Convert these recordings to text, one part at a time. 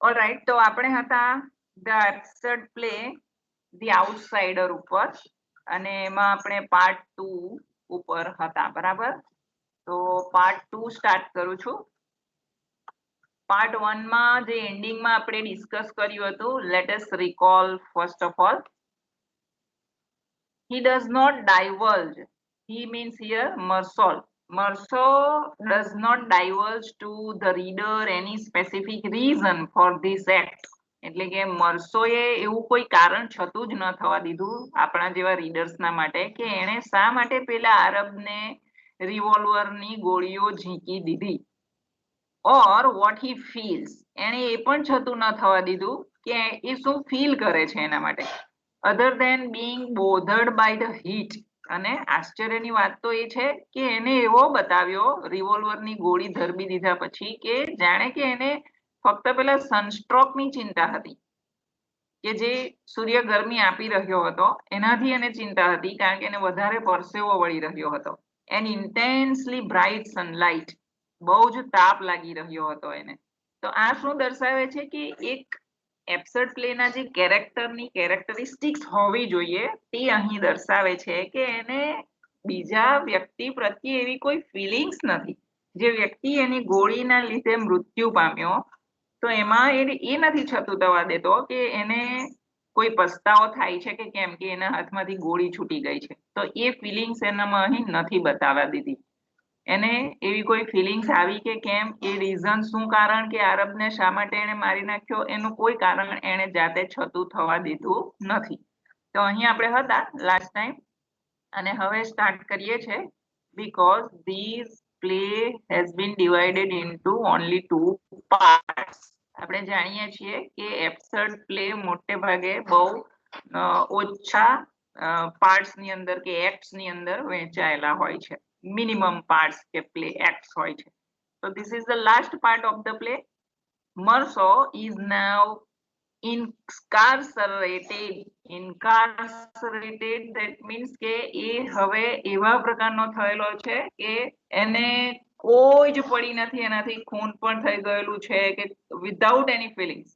Alright, તો આપણે હતા ધ એબ્સર્ડ પ્લે ધી આઉટસાઇડર ઉપર, અને એમાં આપણે પાર્ટ 2 ઉપર હતા, બરાબર. તો પાર્ટ 2 સ્ટાર્ટ કરું છું. પાર્ટ 1 માં જે એન્ડિંગમાં આપણે ડિસ્કસ કર્યું હતું, let us recall first of all. He does not divulge. He means here Mersol. Mersol does not divulge to the reader any specific reason for this act. એટલે કે મરસોએ એવું કોઈ કારણ છતું જ ન થવા દીધું આપણા જેવા રીડર્સના માટે કે એણે શા માટે પેલા આરબને રિવોલ્વરની ગોળીઓ ઝીંકી દીધી. ઓર વોટ હી ફીલ્સ, એણે એ પણ છતું ન થવા દીધું કે એ શું ફીલ કરે છે એના માટે, અધર દેન બીંગ બોધર્ડ બાય ધ હીટ. અને આશ્ચર્યની વાત તો એ છે કે એને એવો બતાવ્યો રિવોલ્વરની ગોળી ધરબી દીધા પછી કે જાણે કે એને ફક્ત પેલા સનસ્ટ્રોકની ચિંતા હતી, કે જે સૂર્ય ગરમી આપી રહ્યો હતો એનાથી એને ચિંતા હતી, કારણ કે એને વધારે પરસેવો વળી રહ્યો હતો. એન ઇન્ટેન્સલી બ્રાઇટ સનલાઇટ, બહુ જ તાપ લાગી રહ્યો હતો એને. તો આ શું દર્શાવે છે કે એક એબ્સર્ડ પ્લેના જે કેરેક્ટરની કેરેક્ટરિસ્ટિક્સ હોવી જોઈએ તે અહીં દર્શાવે છે કે એને બીજા વ્યક્તિ પ્રત્યે એવી કોઈ ફિલિંગ્સ નથી. જે વ્યક્તિ એની ગોળીના લીધે મૃત્યુ પામ્યો, તો એમાં એ નથી છતું થવા દેતો કે એને કોઈ પસ્તાવો થાય છે કે કેમ કે એના હાથમાંથી ગોળી છૂટી ગઈ છે. તો એ ફિલિંગ્સ એનામાં અહીં નથી બતાવવા દીધી. એને એવી કોઈ ફિલિંગ્સ આવી કે કેમ, એ રીઝન શું, કારણ કે આરબને શા માટે એને મારી નાખ્યો, એનું કોઈ કારણ એને જાતે છતું થવા દીધું નથી. તો અહીં આપણે હતા લાસ્ટ ટાઈમ, અને હવે સ્ટાર્ટ કરીએ છે. Because this play has been divided into only 2 parts. આપણે જાણીએ છીએ કે એબ્સર્ડ પ્લે મોટે ભાગે બહુ ઓછા પાર્ટ્સ ની અંદર કે એક્ટ્સ ની અંદર વહેંચાયેલા હોય છે. મિનિમમ પાર્ટ્સ કે પ્લે એક્ટ્સ હોય છે. So this is the last part of the play. Marceau is now incarcerated. That means કે એ હવે એવા પ્રકારનો થયેલો છે કે એને કોઈ જ પડી નથી, એનાથી ખૂન પણ થઈ ગયેલું છે કે without any feelings.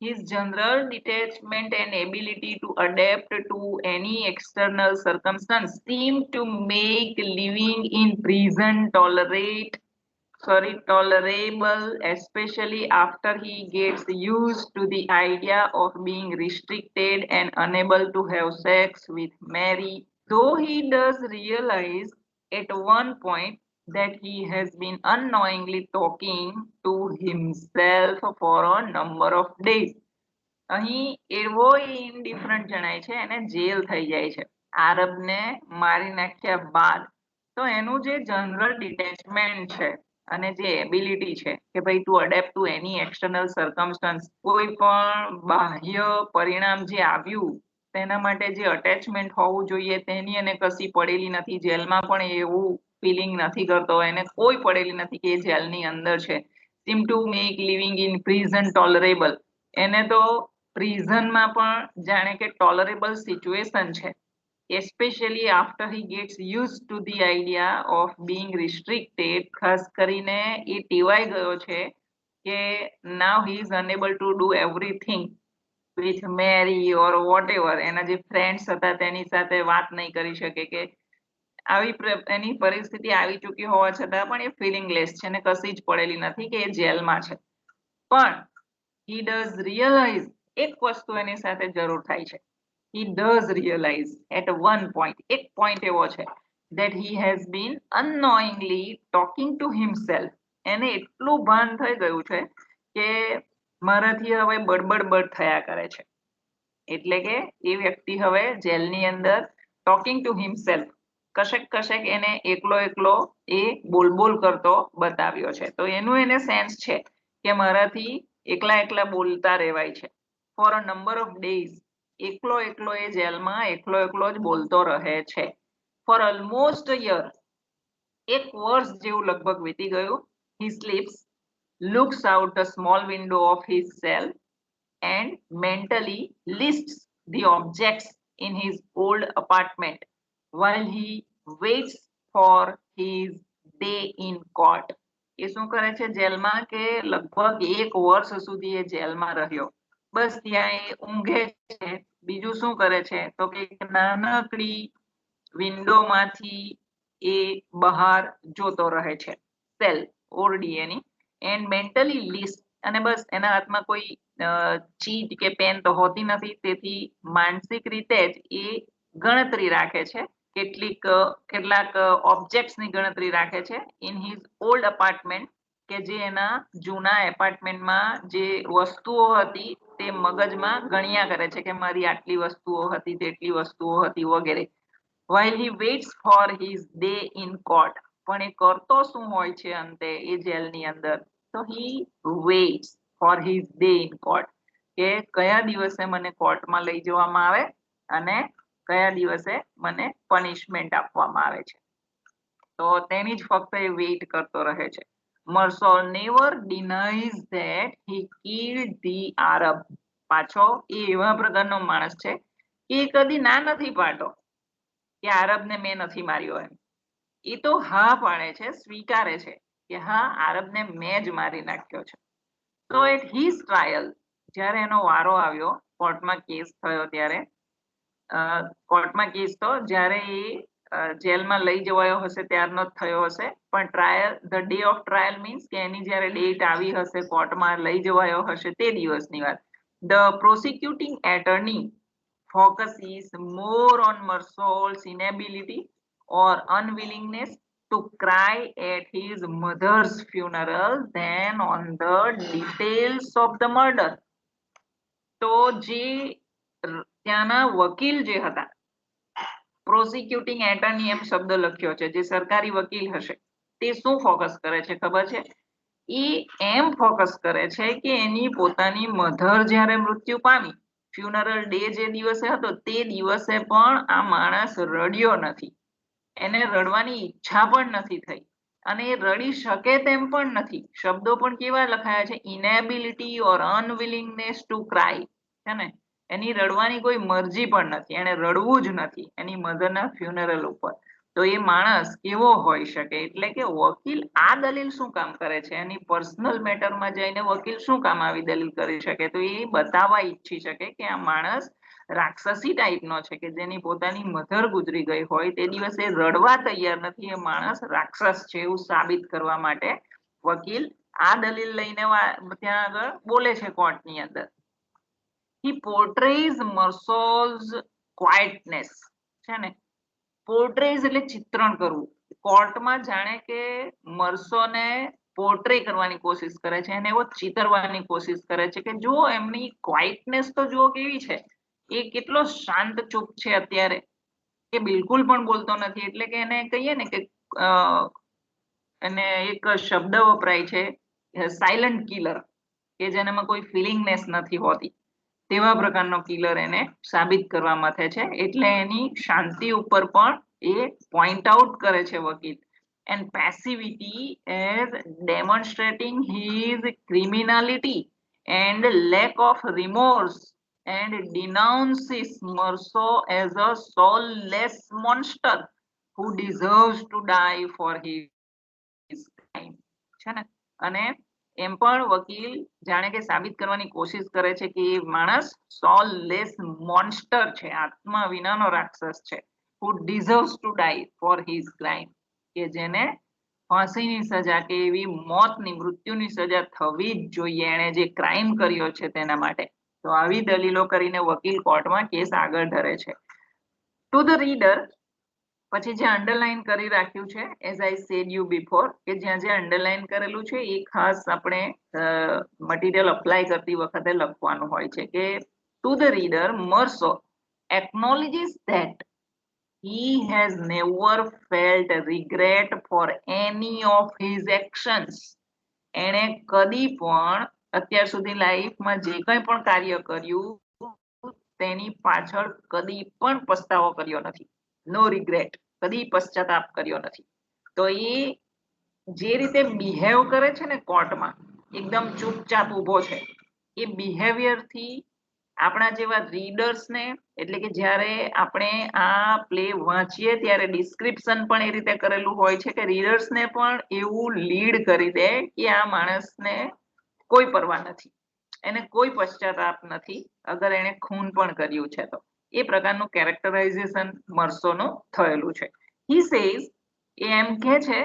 His general detachment and ability to adapt to any external circumstance seem to make living in prison tolerable, especially after he gets used to the idea of being restricted and unable to have sex with Mary. Though he does realize at one point that he has been unknowingly talking to himself for a number of days. અહીં એવો ઇનડિફરન્ટ જણાય છે, એને jail થઈ જાય છે આરબને મારી નાખ્યા બાદ. તો એનું જે જનરલ ડિટેચમેન્ટ છે અને જે એબિલિટી છે કે ભાઈ ટુ અડેપ્ટ ટુ એની એક્સટર્નલ સર્કમસ્ટન્સ, કોઈ પણ બાહ્ય પરિણામ જે આવ્યું તેના માટે જે અટેચમેન્ટ હોવું જોઈએ તેની એને કશી પડેલી નથી. જેલમાં પણ એવું ફિલિંગ નથી કરતો, એને કોઈ પડેલી નથી કે એ જેલની અંદર છે. સીમ to make living in prison tolerable, એને તો પ્રિઝનમાં પણ જાણે કે ટોલરેબલ સિચ્યુએશન છે. especially after he gets used to the idea of being restricted. ખાસ કરીને એ ટેવાઈ ગયો છે કે now he is unable to do everything with Mary or whatever. એના જે ફ્રેન્ડ્સ હતા તેની સાથે વાત નહીં કરી શકે, કે આવી એની પરિસ્થિતિ આવી ચૂકી હોવા છતાં પણ એ ફિલિંગલેસ છે ને કશી જ પડેલી નથી કે એ જેલમાં છે. પણ he does realize, એક વસ્તુ એની સાથે જરૂર થાય છે. He does realize at one point, એક point એવો છે, that he has been unknowingly talking to himself. એને એટલું ભાન થઈ ગયું છે કે મારાથી હવે બડબડ થયા કરે છે. એટલે કે એ વ્યક્તિ હવે જેલની અંદર ટોકિંગ ટુ હિમસેલ્ફ, કશેક એને એકલો એ બોલ કરતો બતાવ્યો છે. તો એનું એને સેન્સ છે કે મારાથી એકલા બોલતા રહેવાય છે. For a number of days, એકલો એ જેલમાં એકલો જ બોલતો રહે છે. ફોર ઓલમોસ્ટ અ યર, એક વર્ષ જેવું લગભગ વીતી ગયું. હી sleeps, looks out a small window of his cell and mentally lists the objects in his old apartment while he waits for his day in court. એ શું કરે છે જેલમાં કે લગભગ 1 વર્ષ સુધી એ જેલમાં રહ્યો. બસ ત્યાં એ ઊંઘે છે. બીજું શું કરે છે તો કે એક નાનકડી વિન્ડોમાંથી એ બહાર જોતો રહે છે, સેલ ઓરડી એની, એન્ડ મેન્ટલી લિસ્ટ, અને બસ એના હાથમાં કોઈ ચીટ કે પેન તો હોતી નથી, તેથી માનસિક રીતે જ એ ગણતરી રાખે છે, કેટલાક ઓબ્જેક્ટ્સની ગણતરી રાખે છે ઇન હિઝ ઓલ્ડ અપાર્ટમેન્ટ, કે જે એના જૂના એપાર્ટમેન્ટમાં જે વસ્તુઓ હતી તે મગજમાં ગણ્યા કરે છે કે મારી આટલી વસ્તુઓ હતી, તેટલી વસ્તુઓ હતી વગેરે. while he waits for his day in court, પણ એ કરતો શું હોય છે અંતે એ જેલની અંદર, તો he waits for his day in court, કે કયા દિવસે મને કોર્ટમાં લઈ જવામાં આવે અને કયા દિવસે મને પનિશમેન્ટ આપવામાં આવે છે. તો તેની જ ફક્ત એ વેઇટ કરતો રહે છે. Mersault never denies that he killed the Arab. પાછો એ એવા પ્રકારનો માણસ છે કે એ કદી ના નથી પાડતો કે આરબને મેં નથી માર્યો એમ. એ તો હા પાડે છે, સ્વીકારે છે કે હા આરબને મેં જ મારી નાખ્યો છે. તો એટ હિઝ ટ્રાયલ, જ્યારે એનો વારો આવ્યો, કોર્ટમાં કેસ થયો ત્યારે, કોર્ટમાં કેસ તો જ્યારે એ જેલમાં લઈ જવાયો હશે ત્યારનો જ થયો હશે, પણ trial, the day of trial means કે એની જ્યારે ડેટ આવી હશે કોર્ટમાં લઈ જવાયો હશે તે દિવસની વાત. The prosecuting attorney focuses more on Mersault's inability or unwillingness to cry at his mother's funeral than on the details of the murder. તો જે ત્યાંના વકીલ જે હતા, પ્રોસિક્યુટિંગ એટર્ની એમ શબ્દ લખ્યો છે, જે સરકારી વકીલ હશે, તે શું ફોકસ કરે છે ખબર છે? એ એમ ફોકસ કરે છે કે એની પોતાની મધર જ્યારે મૃત્યુ પામી, ફ્યુનરલ ડે જે દિવસે હતો તે દિવસે પણ આ માણસ રડ્યો નથી, એને રડવાની ઈચ્છા પણ નથી થઈ, અને એ રડી શકે તેમ પણ નથી. શબ્દો પણ કેવા લખાયા છે? ઇનેબિલિટી ઓર અનવિલિંગનેસ ટુ ક્રાય, છે ને, એની રડવાની કોઈ મરજી પણ નથી, એને રડવું જ નથી એની મધરના ફ્યુનરલ ઉપર. તો એ માણસ કેવો હોઈ શકે? એટલે કે વકીલ આ દલીલ શું કામ કરે છે? એની પર્સનલ મેટરમાં જઈને વકીલ શું કામ આવી દલીલ કરી શકે? તો એ બતાવવા ઈચ્છી શકે કે આ માણસ રાક્ષસી ટાઈપનો છે, કે જેની પોતાની મધર ગુજરી ગઈ હોય તે દિવસે રડવા તૈયાર નથી, એ માણસ રાક્ષસ છે એવું સાબિત કરવા માટે વકીલ આ દલીલ લઈને ત્યાં આગળ બોલે છે કોર્ટની અંદર. He portrays Mersault's quietness, છે ને, પોર્ટ્રેઝ એટલે ચિત્રણ કરવું. કોર્ટમાં જાણે કે મર્સોને પોર્ટ્રે કરવાની કોશિશ કરે છે અને એવો ચિતરવાની કોશિશ કરે છે કે જુઓ એમની ક્વાઇટનેસ તો જુઓ કેવી છે, એ કેટલો શાંત ચૂપ છે અત્યારે, કે બિલકુલ પણ બોલતો નથી. એટલે કે એને કહીએ ને કે એને એક શબ્દ વપરાય છે સાયલન્ટ કિલર, કે જેનામાં કોઈ ફિલિંગનેસ નથી હોતી, તેવા પ્રકારનો કિલર એને સાબિત કરવા મથે છે. એટલે એની શાંતિ ઉપર પણ એ પોઈન્ટ આઉટ કરે છે વકીલ. and passivity as demonstrating his criminality and lack of remorse, and denounces Mersault as a soulless monster who deserves to die for his crime, છે ને. અને એમ પણ વકીલ જાણે કે સાબિત કરવાની કોશિશ કરે છે કે એ માણસ soulless monster છે, આત્મા વિનાનો રાક્ષસ છે, who deserves to die for his crime, કે જેને ફાંસીની સજા કે એવી મોતની, મૃત્યુની સજા થવી જ જોઈએ એણે જે ક્રાઇમ કર્યો છે તેના માટે. તો આવી દલીલો કરીને વકીલ કોર્ટમાં કેસ આગળ ધરે છે. ટુ ધ રીડર, પછી જે અંડરલાઈન કરી રાખ્યું છે, as I said you before, કે જ્યાં જે અંડરલાઈન કરેલું છે એ ખાસ આપણે મટીરિયલ અપ્લાય કરતી વખતે લખવાનું હોય છે. કે to the reader, Mersault acknowledges that he has never felt regret for any of his actions. એણે કદી પણ અત્યાર સુધી લાઈફમાં જે કંઈ પણ કાર્ય કર્યું તેની પાછળ કદી પણ પસ્તાવો કર્યો નથી. નો રિગ્રેટ, કદી પશ્ચાતાપ કર્યો નથી. તો એ જે રીતે બિહેવ કરે છે ને કોર્ટમાં, એકદમ ચૂપચાપ ઊભો છે, એ બિહેવિયરથી આપણા જેવા રીડર્સને એટલે કે જ્યારે આપણે આ પ્લે વાંચીએ ત્યારે ડિસ્ક્રિપ્શન પણ એ રીતે કરેલું હોય છે કે રીડર્સને પણ એવું લીડ કરી દે કે આ માણસને કોઈ પરવા નથી, એને કોઈ પશ્ચાતાપ નથી અગર એને ખૂન પણ કર્યું છે તો. એ પ્રકારનું કેરેક્ટરાઇઝેશન મર્સોનું થયેલું છે. હી સેઝ, એ એમ કહે છે,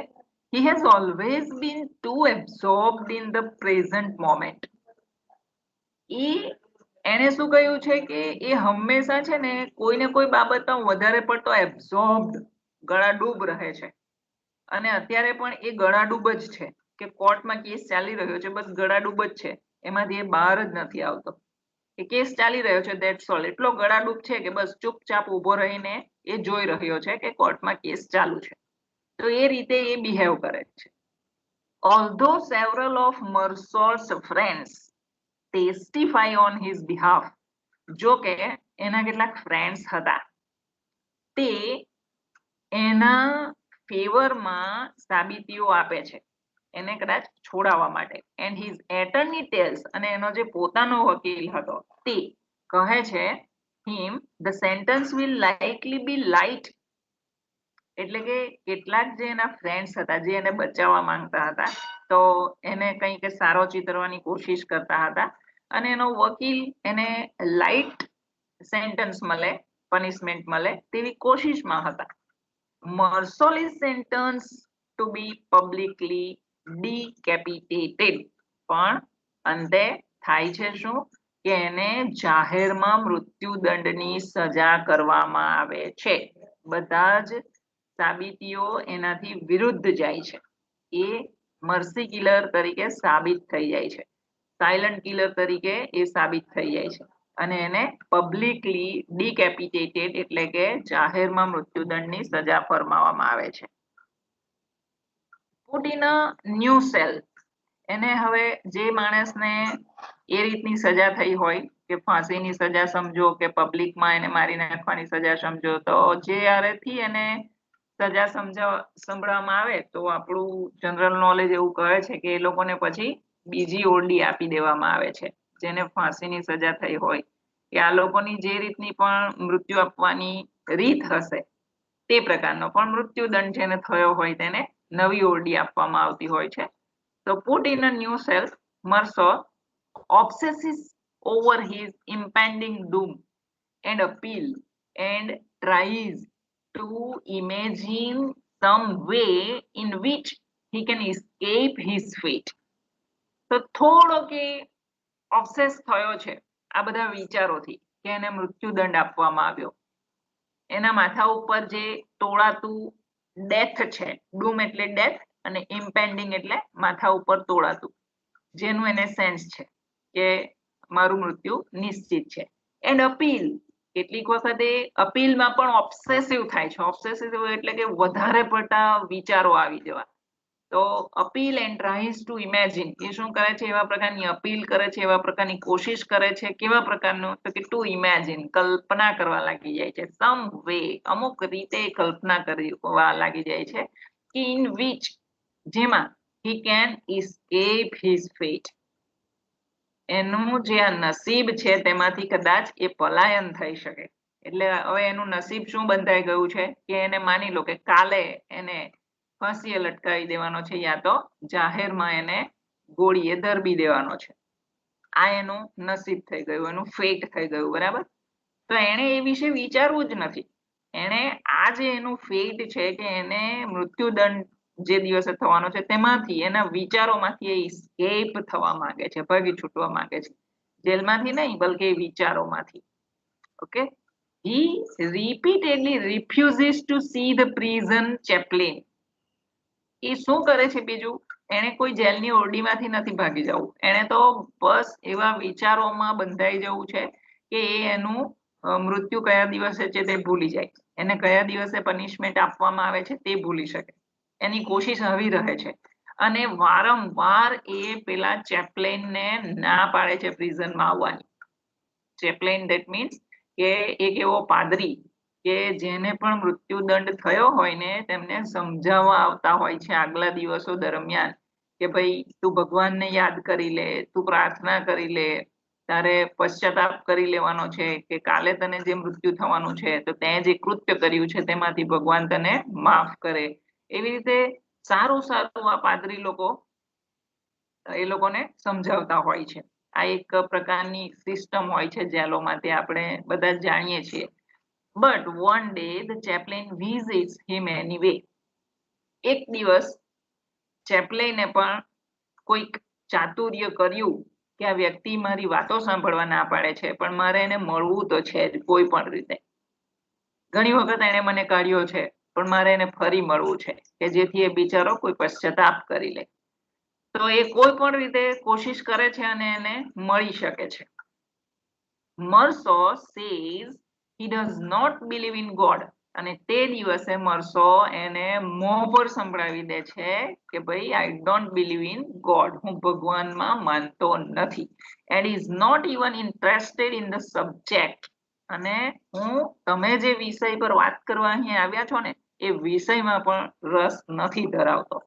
he has always been too absorbed in the present moment. એને શું કહ્યું છે કે એ હંમેશા છે ને કોઈને કોઈ બાબતમાં વધારે પડતો એબ્ઝોર્બ્ડ ગળાડૂબ રહે છે. અને અત્યારે પણ એ ગળાડૂબ જ છે કે કોર્ટમાં કેસ ચાલી રહ્યો છે, બસ ગળાડૂબ જ છે, એમાંથી એ બહાર જ નથી આવતો. એ કેસ ચાલી રહ્યો છે, ધેટ્સ ઓલ. એટલો ગળાડૂબ છે કે બસ ચૂપચાપ ઊભો રહીને એ જોઈ રહ્યો છે કે કોર્ટમાં કેસ ચાલુ છે. તો એ રીતે એ બિહેવ કરે છે. Although several of Mercer's friends testify on his behalf, જો કે એના કેટલાક ફ્રેન્ડ્સ હતા તે એના ફેવરમાં સાબિતીઓ આપે છે એને કદાચ છોડાવવા માટે. એન્ડ હિઝ એટર્ની ટેલ્સ, અને એનો જે પોતાનો વકીલ હતો તે કહે છે, him the sentence will likely be light. એટલે કે કેટલાક જે એના ફ્રેન્ડ્સ હતા જે એને બચાવવા માંગતા હતા તો એને કંઈક સારો ચિતરવાની કોશિશ કરતા હતા અને એનો વકીલ એને લાઇટ સેન્ટન્સ મળે, પનિશમેન્ટ મળે તેવી કોશિશમાં હતા. Mersault is sentenced to be publicly decapitated. પણ અંતે થાય છે શું કે એને જાહેરમાં મૃત્યુદંડની સજા કરવામાં આવે છે. બધા જ સાબિતીઓ એનાથી વિરુદ્ધ જાય છે. એ મર્સી કિલર તરીકે સાબિત થઈ જાય છે, સાયલન્ટ કિલર તરીકે એ સાબિત થઈ જાય છે અને એને પબ્લિકલી ડીકેપિટેટેડ એટલે કે જાહેરમાં મૃત્યુદંડની સજા ફરમાવવામાં આવે છે. Put in a new cell. એને હવે જે માણસને એ રીતની સજા થઈ હોય કે ફાંસીની સજા સમજો કે પબ્લિકમાં એને મારી નાખવાની સજા સમજો, તો જે આરેથી એને સજા સંભળાવવામાં આવે તો આપણું જનરલ નોલેજ એવું કહે છે કે એ લોકોને પછી બીજી ઓરડી આપી દેવામાં આવે છે જેને ફાંસીની સજા થઈ હોય કે આ લોકોની જે રીતની પણ મૃત્યુ આપવાની રીત હશે તે પ્રકારનો પણ મૃત્યુદંડ જેને થયો હોય તેને નવી ઓરડી આપવામાં આવતી હોય છે. So put in a new cell, Mercer obsesses over his impending doom and appeal and tries to imagine some way in which he can escape his fate. તો થોડો કે ઓબ્સેસ થયો છે આ બધા વિચારોથી કે એને મૃત્યુદંડ આપવામાં આવ્યો. એના માથા ઉપર જે તોળાતું ડેથ છે, ડૂમ એટલે ડેથ અને ઇમ્પેન્ડિંગ એટલે માથા ઉપર તોળાતું, જેનું એને સેન્સ છે કે મારું મૃત્યુ નિશ્ચિત છે. એન્ડ અપીલ, કેટલીક વખતે અપીલમાં પણ ઓબ્સેસિવ થાય છે. ઓબ્સેસિવ એટલે કે વધારે પડતા વિચારો આવી જવા. તો appeal and tries to imagine, એ શું કરે છે એવા પ્રકારની અપીલ કરે છે, એવા પ્રકારની કોશિશ કરે છે. કેવા પ્રકારનું તો કે ટુ ઇમેજિન, કલ્પના કરવા લાગી જાય છે. સમ વે, અમુક રીતે કલ્પના કરવા લાગી જાય છે કે ઇન વિચ, જેમાં he can escape his fate, એનું જે આ નસીબ છે તેમાંથી કદાચ એ પલાયન થઈ શકે. એટલે હવે એનું નસીબ શું બંધાઈ ગયું છે કે એને માની લો કે કાલે એને ફાંસીએ લટકાવી દેવાનો છે યા તો જાહેરમાં એને ગોળીએ ધરબી દેવાનો છે. આ એનું નસીબ થઈ ગયું, એનું ફેટ થઈ ગયું, બરાબર. તો એને એ વિશે વિચારવું જ નથી. એને આ જે એનું ફેટ છે કે એને મૃત્યુદંડ જે દિવસે થવાનો છે તેમાંથી, એના વિચારોમાંથી એ એસ્કેપ થવા માંગે છે, ભાગી છૂટવા માંગે છે. જેલમાંથી નહીં, બલકે વિચારોમાંથી. Okay. He repeatedly refuses to see the prison chaplain. એ શું કરે છે બીજું, એને કોઈ જેલની ઓરડીમાંથી નથી ભાગી જવું. એને તો બસ એવા વિચારોમાં બંધાઈ જવું છે કે એ એનું મૃત્યુ કયા દિવસે છે તે ભૂલી જાય, એને કયા દિવસે પનિશમેન્ટ આપવામાં આવે છે તે ભૂલી શકે. એની કોશિશ આવી રહે છે અને વારંવાર એ પેલા ચેપ્લેનને ના પાડે છે પ્રિઝનમાં આવવાની. ચેપ્લેન ધેટ મીન્સ કે એક એવો પાદરી કે જેને પણ મૃત્યુદંડ થયો હોય ને તેમને સમજાવવા આવતા હોય છે આગલા દિવસો દરમિયાન કે ભાઈ તું ભગવાનને યાદ કરી લે, તું પ્રાર્થના કરી લે, તારે પશ્ચાતાપ કરી લેવાનો છે કે કાલે તને જે મૃત્યુ થવાનું છે તો તે જે કૃત્ય કર્યું છે તેમાંથી ભગવાન તને માફ કરે. એવી રીતે સારું સારું આ પાદરી લોકો એ લોકોને સમજાવતા હોય છે. આ એક પ્રકારની સિસ્ટમ હોય છે જેલોમાં, તે આપણે બધા જાણીએ છીએ. But one day the chaplain visits him anyway. એક દિવસ ચેપ્લેને પણ કોઈક ચાતુર્ય કર્યું કે આ વ્યક્તિ મારી વાતો સાંભળવા ના પાડે છે, પણ મારે એને મળવું તો છે જ કોઈ પણ રીતે. ઘણી વખત એને મને કાઢ્યો છે, પણ મારે એને ફરી મળવું છે કે જેથી એ બિચારો કોઈ પશ્ચાતાપ કરી લે. તો એ કોઈ પણ રીતે કોશિશ કરે છે અને એને મળી શકે છે. મરસો says he does not believe in God. અને તે દિવસે મરસો એને મોં પર સંભળાવી દે છે કે ભાઈ I don't believe in God. હું ભગવાનમાં માનતો નથી. and is not even interested in the subject. અને હું તમે જે વિષય પર વાત કરવા અહીં આવ્યા છો ને એ વિષયમાં પણ રસ નથી ધરાવતો.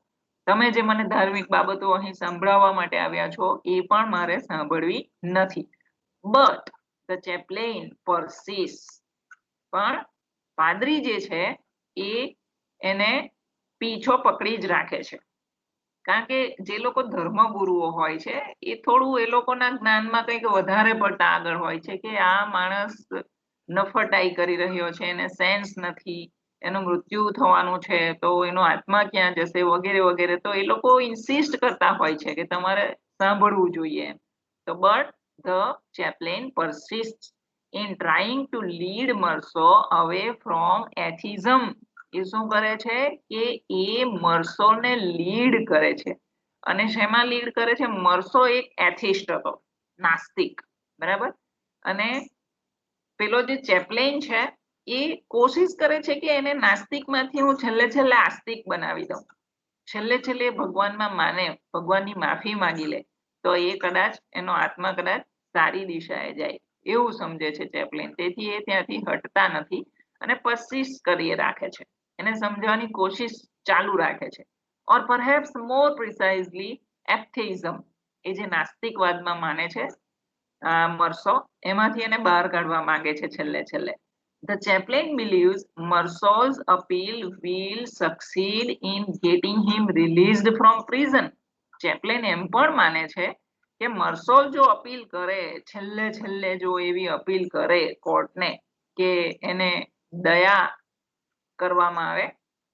તમે જે મને ધાર્મિક બાબતો અહીં સંભળાવવા માટે આવ્યા છો એ પણ મારે સાંભળવી નથી. But the chaplain persist. પણ પાદરી જે છે એ એને પીછો પકડી જ રાખે છે. કારણ કે જે લોકો ધર્મગુરુઓ હોય છે એ થોડું એ લોકોના જ્ઞાનમાં કંઈક વધારે પડતા આગળ હોય છે કે આ માણસ નફટાઈ કરી રહ્યો છે, એને સેન્સ નથી, એનું મૃત્યુ થવાનું છે તો એનો આત્મા ક્યાં જશે વગેરે વગેરે. તો એ લોકો ઇન્સિસ્ટ કરતા હોય છે કે તમારે સાંભળવું જોઈએ. તો but the chaplain persist in trying to lead Marceau away from atheism. એ શું કરે છે કે એ મરસોને લીડ કરે છે. અને શેમાં લીડ કરે છે? મરસો એક એથિસ્ટ હતો, નાસ્તિક, બરાબર. અને પેલો જે ચેપ્લેન છે એ કોશિશ કરે છે કે એને નાસ્તિકમાંથી હું છેલ્લે છેલ્લે આસ્તિક બનાવી દઉં, છેલ્લે છેલ્લે ભગવાનમાં માને, ભગવાનની માફી માંગી લે તો એ કદાચ એનો આત્મા કદાચ સારી દિશાએ જાય એવું સમજે છે ચેપ્લેન. તેથી એ ત્યાંથી હટતા નથી અને પરસિસ્ટ કરી રાખે છે, એને સમજવાની કોશિશ ચાલુ રાખે છે. ઓર પરહેપ્સ મોર પ્રિસાઇઝલી એથેઇઝમ, એ જે નાસ્તિકવાદમાં માને છે મરસો, એમાંથી એને બહાર કાઢવા માંગે છે છેલ્લે છેલ્લે. The chaplain believes Marceau's appeal will succeed in getting him released from prison. ચેપ્લેન એમ પણ માને છે કે મરસોલ જો અપીલ કરે, છેલ્લે છેલ્લે જો એવી અપીલ કરે કોર્ટને કે એને દયા કરવામાં આવે,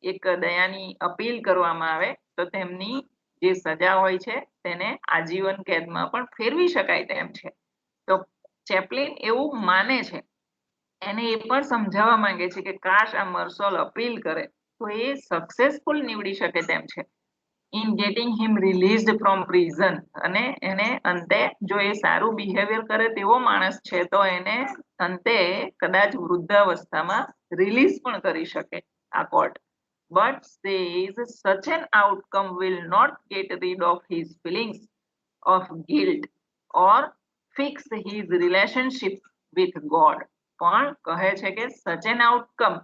એક દયાની અપીલ કરવામાં આવે તો તેમની જે સજા હોય છે તેને આજીવન કેદમાં પણ ફેરવી શકાય તેમ છે. તો ચેપ્લેન એવું માને છે, એને એ પણ સમજાવવા માંગે છે કે કાશ આ મરસોલ અપીલ કરે તો એ સક્સેસફુલ નીવડી શકે તેમ છે in getting him released from prison. અને એને અંતે જો એ સારું બિહેવિયર કરે તેવો માણસ છે તો એને અંતે કદાચ વૃદ્ધાવસ્થામાં રિલીઝ પણ કરી શકે આ court. But says such an outcome will not get rid of his feelings of guilt or fix his relationship with God. પણ કહે છે કે such an outcome,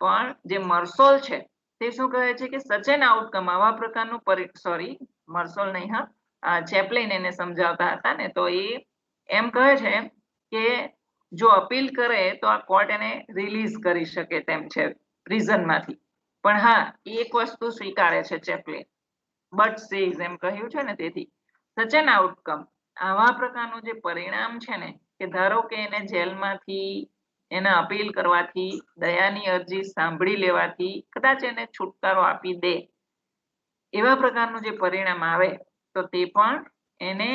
પણ જે મરસોલ છે તે શું કહે છે કે such an outcome, આવા પ્રકારનું સોરી મરસોલ નહીં, હા ચેપ્લેન એને સમજાવતા હતા ને, તો એ એમ કહે છે કે જો અપીલ કરે તો આ કોર્ટ એને રિલીઝ કરી શકે તેમ છે પ્રિઝનમાંથી. પણ હા એક વસ્તુ સ્વીકારે છે ચેપ્લેન, બટ સેઝ એમ કહ્યું છે ને, તેથી such an outcome, આવા પ્રકારનું જે પરિણામ છે ને કે ધારો કે એને જેલમાંથી એને અપીલ કરવાથી, દયાની અરજી સાંભળી લેવાથી કદાચ એને છુટકારો આપી દે, એવા પ્રકારનું જે પરિણામ આવે તો તે પણ એને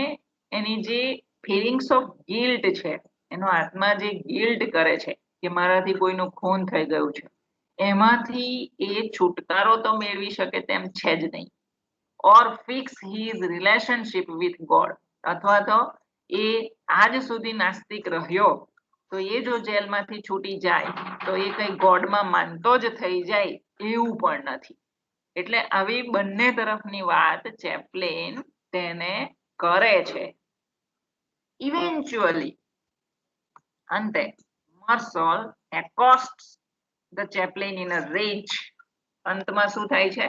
એની જે ફિલિંગ્સ ઓફ ગિલ્ટ છે, એનો આત્મા જે ગિલ્ટ કરે છે કે મારાથી કોઈનું ખૂન થઈ ગયું છે, એમાંથી એ છુટકારો તો મેળવી શકે તેમ છે જ નહીં. Or fix his relationship with God, અથવા તો એ આજ સુધી નાસ્તિક રહ્યો તો એ જો જેલમાંથી છૂટી જાય તો એ કઈ ગોડમાં માનતો જ થઈ જાય એવું પણ નથી. એટલે આવી બંને તરફની વાત ચેપ્લેન તેને કરે છે. ઇવેન્ચ્યુઅલી અંતે મરસોલ એકોસ્ટ્સ ધ ચેપ્લેન ઇન અ રેજ. અંતમાં શું થાય છે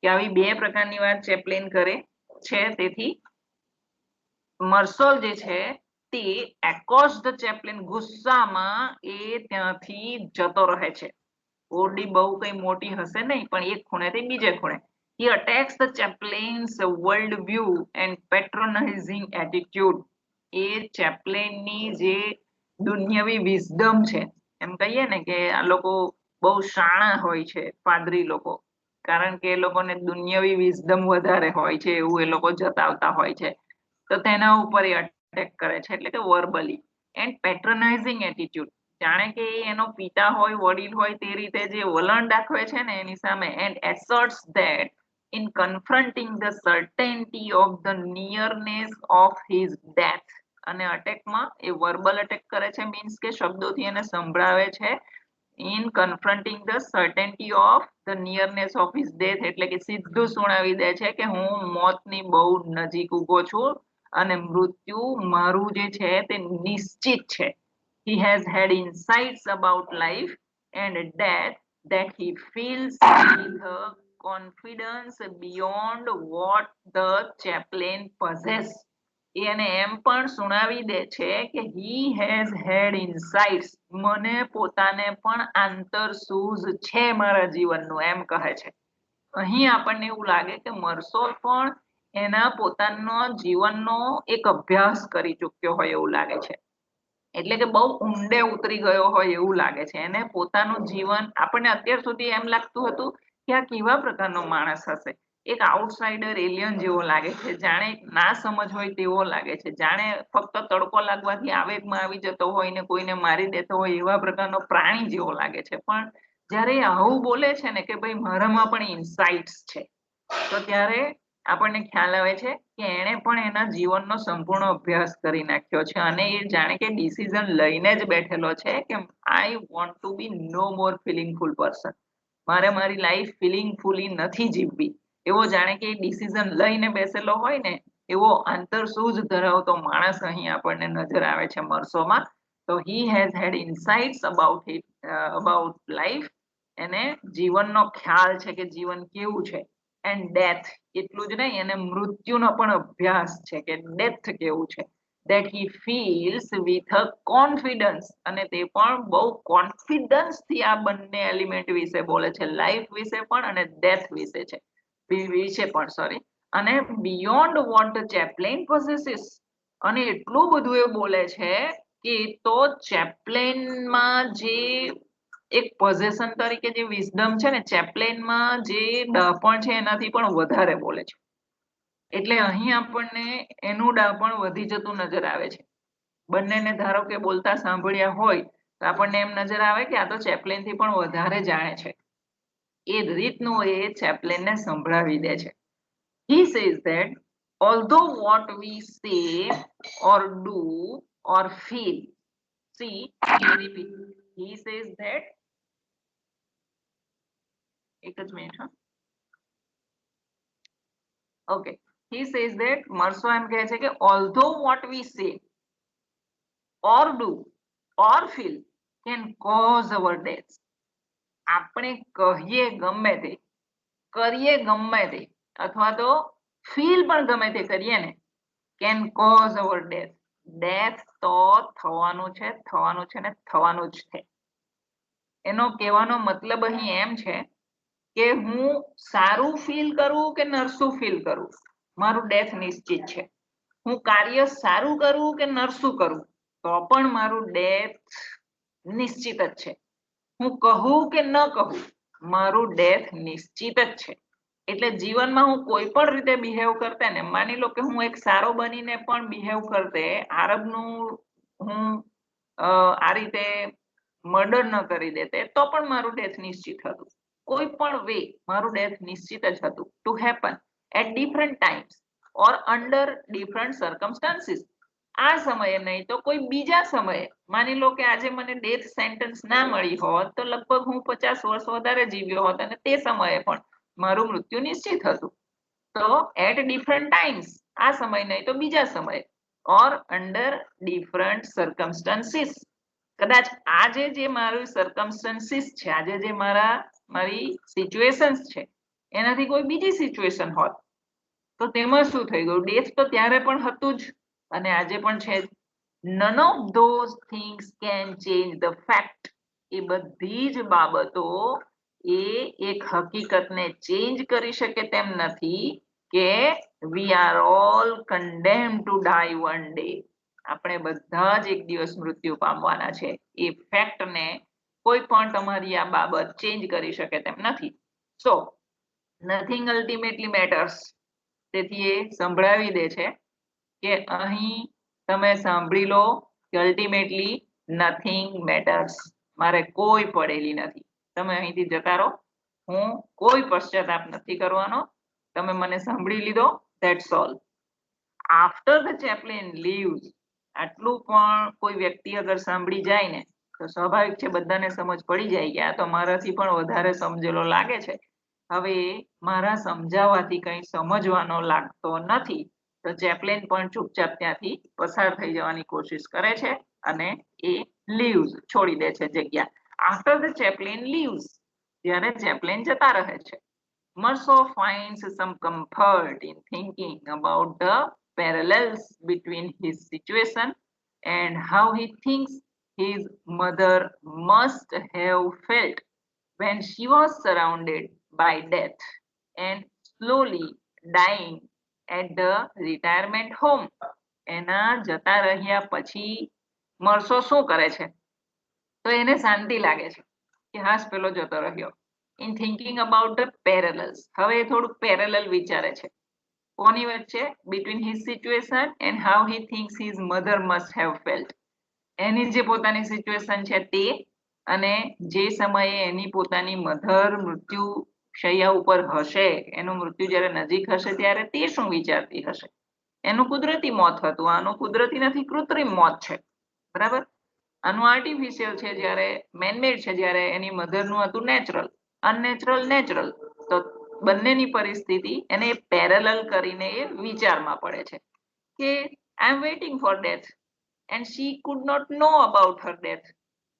કે આવી બે પ્રકારની વાત ચેપ્લેન કરે છે, તેથી મરસોલ જે છે તે એકોસ ધ ચેપ્લિન ગુસ્સામાં એ ત્યાંથી જતો રહે છે. ઓરડી બહુ કઈ મોટી હશે નહીં, પણ એક ખૂણેથી બીજે ખૂણે. He attacks the chaplain's world view and patronizing attitude. એ ચેપ્લેનની જે દુનિયાવી વિઝડમ છે, એમ કહીએ ને કે આ લોકો બહુ શાણા હોય છે પાદરી લોકો, કારણ કે એ લોકોને દુનિયાવી વિઝડમ વધારે હોય છે એવું એ લોકો જતાવતા હોય છે. તો તેના ઉપર એ અટેક કરે છે, એટલે કે વર્બલી. એન્ડ પેટ્રોનાઇઝિંગ એટીટ્યુડ, જાણે કે એનો પિતા હોય વડીલ હોય તે રીતે જે વલણ દાખવે છે ને એની સામે. And asserts that in confronting the certainty of the nearness of his death, અને અટેકમાં એ વર્બલ અટેક કરે છે, મીન્સ કે શબ્દોથી એને સંભળાવે છે. in confronting the certainty of the nearness of his death, એટલે કે સીધું સુણાવી દે છે કે હું મોતની બહુ નજીક ઊભો છું અને મૃત્યુ મારું જે છે તે નિશ્ચિત છે. He has had insights about life and death that he feels with a confidence beyond what the chaplain possess. એને એમ પણ સુણાવી દે છે કે he has had insights, મને પોતાને પણ આંતરસૂઝ છે મારા જીવનનું, એમ કહે છે. અહીં આપણને એવું લાગે કે મરસો પણ એના પોતાનો જીવનનો એક અભ્યાસ કરી ચૂક્યો હોય એવું લાગે છે. એટલે કે બહુ ઊંડે ઉતરી ગયો હોય એવું લાગે છે. એને પોતાનું જીવન, આપણને અત્યાર સુધી એમ લાગતું હતું કે આ કેવા પ્રકારનો માણસ હશે, એક આઉટસાઇડર એલિયન જેવો લાગે છે, જાણે ના સમજ હોય તેવો લાગે છે, જાણે ફક્ત તડકો લાગવાથી આવેગમાં આવી જતો હોય ને કોઈને મારી દેતો હોય એવા પ્રકારનો પ્રાણી જેવો લાગે છે. પણ જ્યારે આવું બોલે છે ને કે ભાઈ મારામાં પણ ઇન્સાઇટ્સ છે, તો ત્યારે આપણને ખ્યાલ આવે છે કે એણે પણ એના જીવનનો સંપૂર્ણ અભ્યાસ કરી નાખ્યો છે અને એ જાણે કે ડિસિઝન લઈને જ બેઠેલો છે કે I want to be no more feelingful person, મારે મારી લાઈફ ફિલિંગફુલી નથી જીવવી, એવો જાણે કે ડિસિઝન લઈને બેસેલો હોય ને એવો આંતરસૂઝ ધરાવતો માણસ અહીં આપણને નજર આવે છે મરસોમાં. તો he has had insights about life, એને જીવનનો ખ્યાલ છે કે જીવન કેવું છે. એન્ડ ડેથ, એટલું જ નહીં, એને મૃત્યુનો પણ અભ્યાસ છે કે ડેથ કેવું છે. that he feels with a confidence, અને તે પણ બહુ કોન્ફિડન્સ થી આ બંને એલિમેન્ટ વિશે બોલે છે, લાઈફ વિશે પણ અને ડેથ વિશે છે વિશે પણ, સોરી. અને બિયોન્ડ વોટ ધ ચેપ્લેન પોસેસીસ, અને એટલું બધું એ બોલે છે કે તો ચેપ્લેનમાં જે એક પોઝેશન તરીકે જે વિઝડમ છે ને, ચેપ્લેનમાં જે ડહાપણ છે એનાથી પણ વધારે બોલે છે. એટલે અહીં આપણને એનું ડહાપણ વધી જતું નજર આવે છે. બંનેને ધારો કે બોલતા સાંભળ્યા હોય તો આપણને એમ નજર આવે કે આ તો ચેપ્લેન થી પણ વધારે જાણે છે. એ રીતનું એ ચેપ્લેનને સંભળાવી દે છે. He says that although what we say or do or feel, see, I repeat, he says that, એક જ મિનિટ, હા, okay, he says that મરસો એમ કહે છે કે although what we say or do or feel can cause our death, આપણે કહીએ ગમે તે, કરીએ ગમે તે, અથવા તો ફીલ પણ ગમે તે કરીએ ને, can cause our death, death તો થવાનું છે, થવાનું છે ને થવાનું જ છે. એનો કહેવાનો મતલબ અહીં એમ છે કે હું સારું ફીલ કરું કે નરસું ફીલ કરું, મારું ડેથ નિશ્ચિત છે. હું કાર્ય સારું કરું કે નરસું કરું તો પણ મારું ડેથ નિશ્ચિત જ છે. હું કહું કે ન કહું, મારું ડેથ નિશ્ચિત જ છે. એટલે જીવનમાં હું કોઈ પણ રીતે બિહેવ કરતે ને, માની લો કે હું એક સારો બનીને પણ બિહેવ કરતે, આરબનું હું આ રીતે મર્ડર ન કરી દેતે તો પણ મારું ડેથ નિશ્ચિત હતું. કોઈ પણ વે મારું ડેથ નિશ્ચિત જ હતું, to happen at different times or under different circumstances. આ સમયે નહીં તો કોઈ બીજા સમયે, માની લો કે આજે મને ડેથ સેન્ટન્સ ના મળી હોત તો લગભગ હું 50 વર્ષ વધારે જીવ્યો હોત અને તે સમયે પણ મારું મૃત્યુ નિશ્ચિત હતું. તો એટ ડિફરન્ટ ટાઈમ્સ, આ સમય નહીં તો બીજા સમયે, ઓર અંડર ડિફરન્ટ સર્કમસ્ટન્સીસ. કદાચ આજે જે મારું સર્કમસ્ટન્સીસ છે, આજે જે મારી સિચ્યુએશન્સ છે એનાથી કોઈ બીજી સિચ્યુએશન હોત તો તેમાં શું થઈ ગયું, ડેથ તો ત્યારે પણ હતું જ અને આજે પણ છે જ. none of those things can change the fact. એ બધી જ બાબતો એ એક હકીકતને ચેન્જ કરી શકે તેમ નથી કે we are all condemned to die one day. આપણે બધા જ એક દિવસ મૃત્યુ પામવાના છે. એ ફેક્ટને કોઈ પણ તમારી આ બાબત ચેન્જ કરી શકે તેમ નથી. So nothing ultimately matters. તેથી એ સંભળાવી દે છે કે અહીં તમે સાંભળી લો કે અલ્ટિમેટલી નથિંગ મેટર્સ. મારે કોઈ પડેલી નથી. તમે અહીંથી જતા રહો. હું કોઈ પશ્ચાતાપ નથી કરવાનો. તમે મને સાંભળી લીધો. That's all. After the chaplain leaves, આટલું પણ કોઈ વ્યક્તિ અગર સાંભળી જાય ને તો સ્વાભાવિક છે બધાને સમજ પડી જાય કે આ તો મારાથી પણ વધારે સમજેલો લાગે છે. હવે મારા સમજાવવાથી કંઈ સમજવાનો લાગતો નથી તો ચેપ્લેન પણ ચૂપચાપ ત્યાંથી પસાર થઈ જવાની કોશિશ કરે છે અને એ લીવ્સ છોડી દે છે જગ્યા. આફ્ટર ધ ચેપ્લેન લીવ્સ, જ્યારે ચેપ્લેન જતા રહે છે, Mercer finds some comfort in thinking about the parallels between his situation and how he thinks his mother must have felt when she was surrounded by death and slowly dying at the retirement home. એના જતા રહ્યા પછી મરસો શું કરે છે તો એને શાંતિ લાગે છે કે હાસ પેલો જતો રહ્યો. In thinking about the parallels, હવે થોડુંક પેરેલલ વિચારે છે કોની વચ્ચે? Between his situation and how he thinks his mother must have felt. એની જે પોતાની સિચ્યુએશન છે તે અને જે સમયે એની પોતાની મધર મૃત્યુ શૈયા ઉપર હશે, એનું મૃત્યુ જ્યારે નજીક હશે ત્યારે તે શું વિચારતી હશે. એનું કુદરતી મોત હતું, આનું કુદરતી નથી, કૃત્રિમ મોત છે. બરાબર? આનું આર્ટિફિશિયલ છે, જ્યારે મેનમેડ છે, જ્યારે એની મધરનું હતું નેચરલ. Unnatural natural. તો બંનેની પરિસ્થિતિ એને પેરેલલ કરીને એ વિચારમાં પડે છે કે I am waiting for death and she could not know about her death.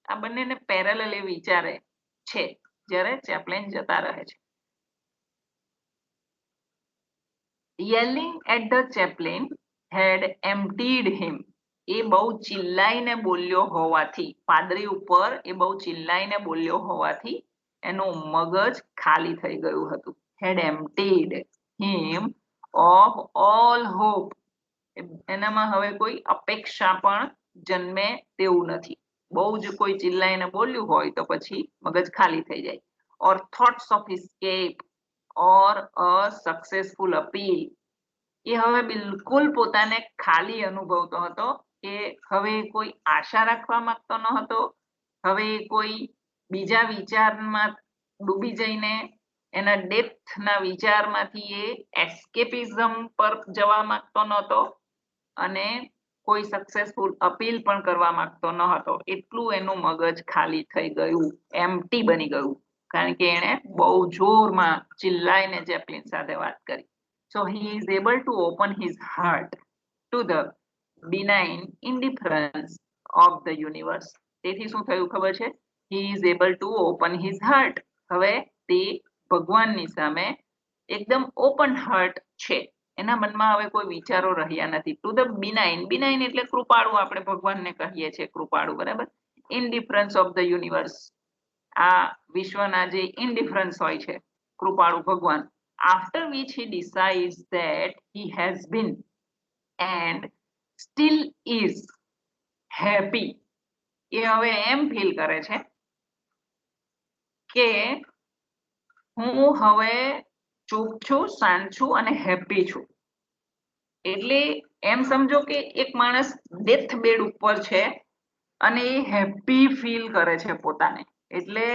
આ બંનેને પેરેલલ એ વિચારે છે જ્યારે ચેપ્લેન જતા રહે છે. Yelling at the chaplain had emptied him. એ બહુ ચિલ્લાઈને બોલ્યો હોવાથી, પાદરી ઉપર એ બહુ ચિલ્લાઈને બોલ્યો હોવાથી એનું મગજ ખાલી થઈ ગયું હતું. Had emptied him of all hope. એનામાં હવે કોઈ અપેક્ષા પણ જન્મે તેવું નથી. બહુ જ કોઈ ચિલ્લાઈને બોલ્યું હોય તો પછી મગજ ખાલી થઈ જાય. Or thoughts of escape or a successful appeal. એ હવે બિલકુલ પોતાને ખાલી અનુભવતો હતો કે હવે કોઈ આશા રાખવા માંગતો ન હતો. હવે કોઈ બીજા વિચારમાં ડૂબી જઈને એના ડેથના વિચારમાંથી એ એસ્કેપિઝમ પર જવા માંગતો નહોતો અને કોઈ સક્સેસફુલ અપીલ પણ કરવા માંગતો ન હતો. એટલું એનું મગજ ખાલી થઈ ગયું, એમ્પ્ટી બની ગયું, કારણ કે એણે બહુ જોરમાં ચિલ્લાઈને ચેપ્લિન સાથે વાત કરી. So he is able to open his heart to the benign indifference of the universe. તેથી શું થયું ખબર છે? He is able to open his heart. હવે તે ભગવાનની સામે એકદમ ઓપન હાર્ટ છે. એના મનમાં હવે કોઈ વિચારો રહ્યા નથી. ટુ ધ બિનાઇન, બિનાઇન એટલે કૃપાળુ, આપણે ભગવાનને કહીએ છીએ કૃપાળુ. બરાબર? ઇનડિફરન્સ ઓફ ધ યુનિવર્સ, આ વિશ્વના જે ઇનડિફરન્સ હોય છે, કૃપાળુ ભગવાન. After which he decides that he has been and still is happy. એ હવે એમ ફીલ કરે છે કે હું હવે ચૂપ છું, શાંત છું અને હેપી છું. એટલે એમ સમજો કે એક માણસ ડેથ બેડ ઉપર છે અને એ હેપી ફીલ કરે છે પોતાને. એટલે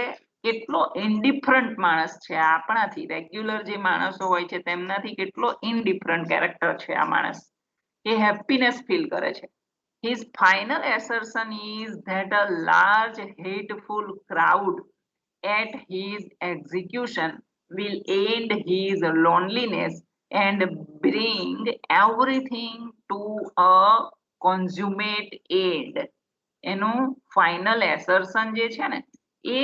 કેટલો ઇન્ડિફરન્ટ માણસ છે આપણાથી, રેગ્યુલર જે માણસો હોય છે તેમનાથી કેટલો ઇનડિફરન્ટ કેરેક્ટર છે આ માણસ. એ હેપીનેસ ફીલ કરે છે. His final assertion is that a large hateful crowd at his execution will end his loneliness and bring everything to a consummate end. એનું ફાઇનલ એસર્શન જે છે ને એ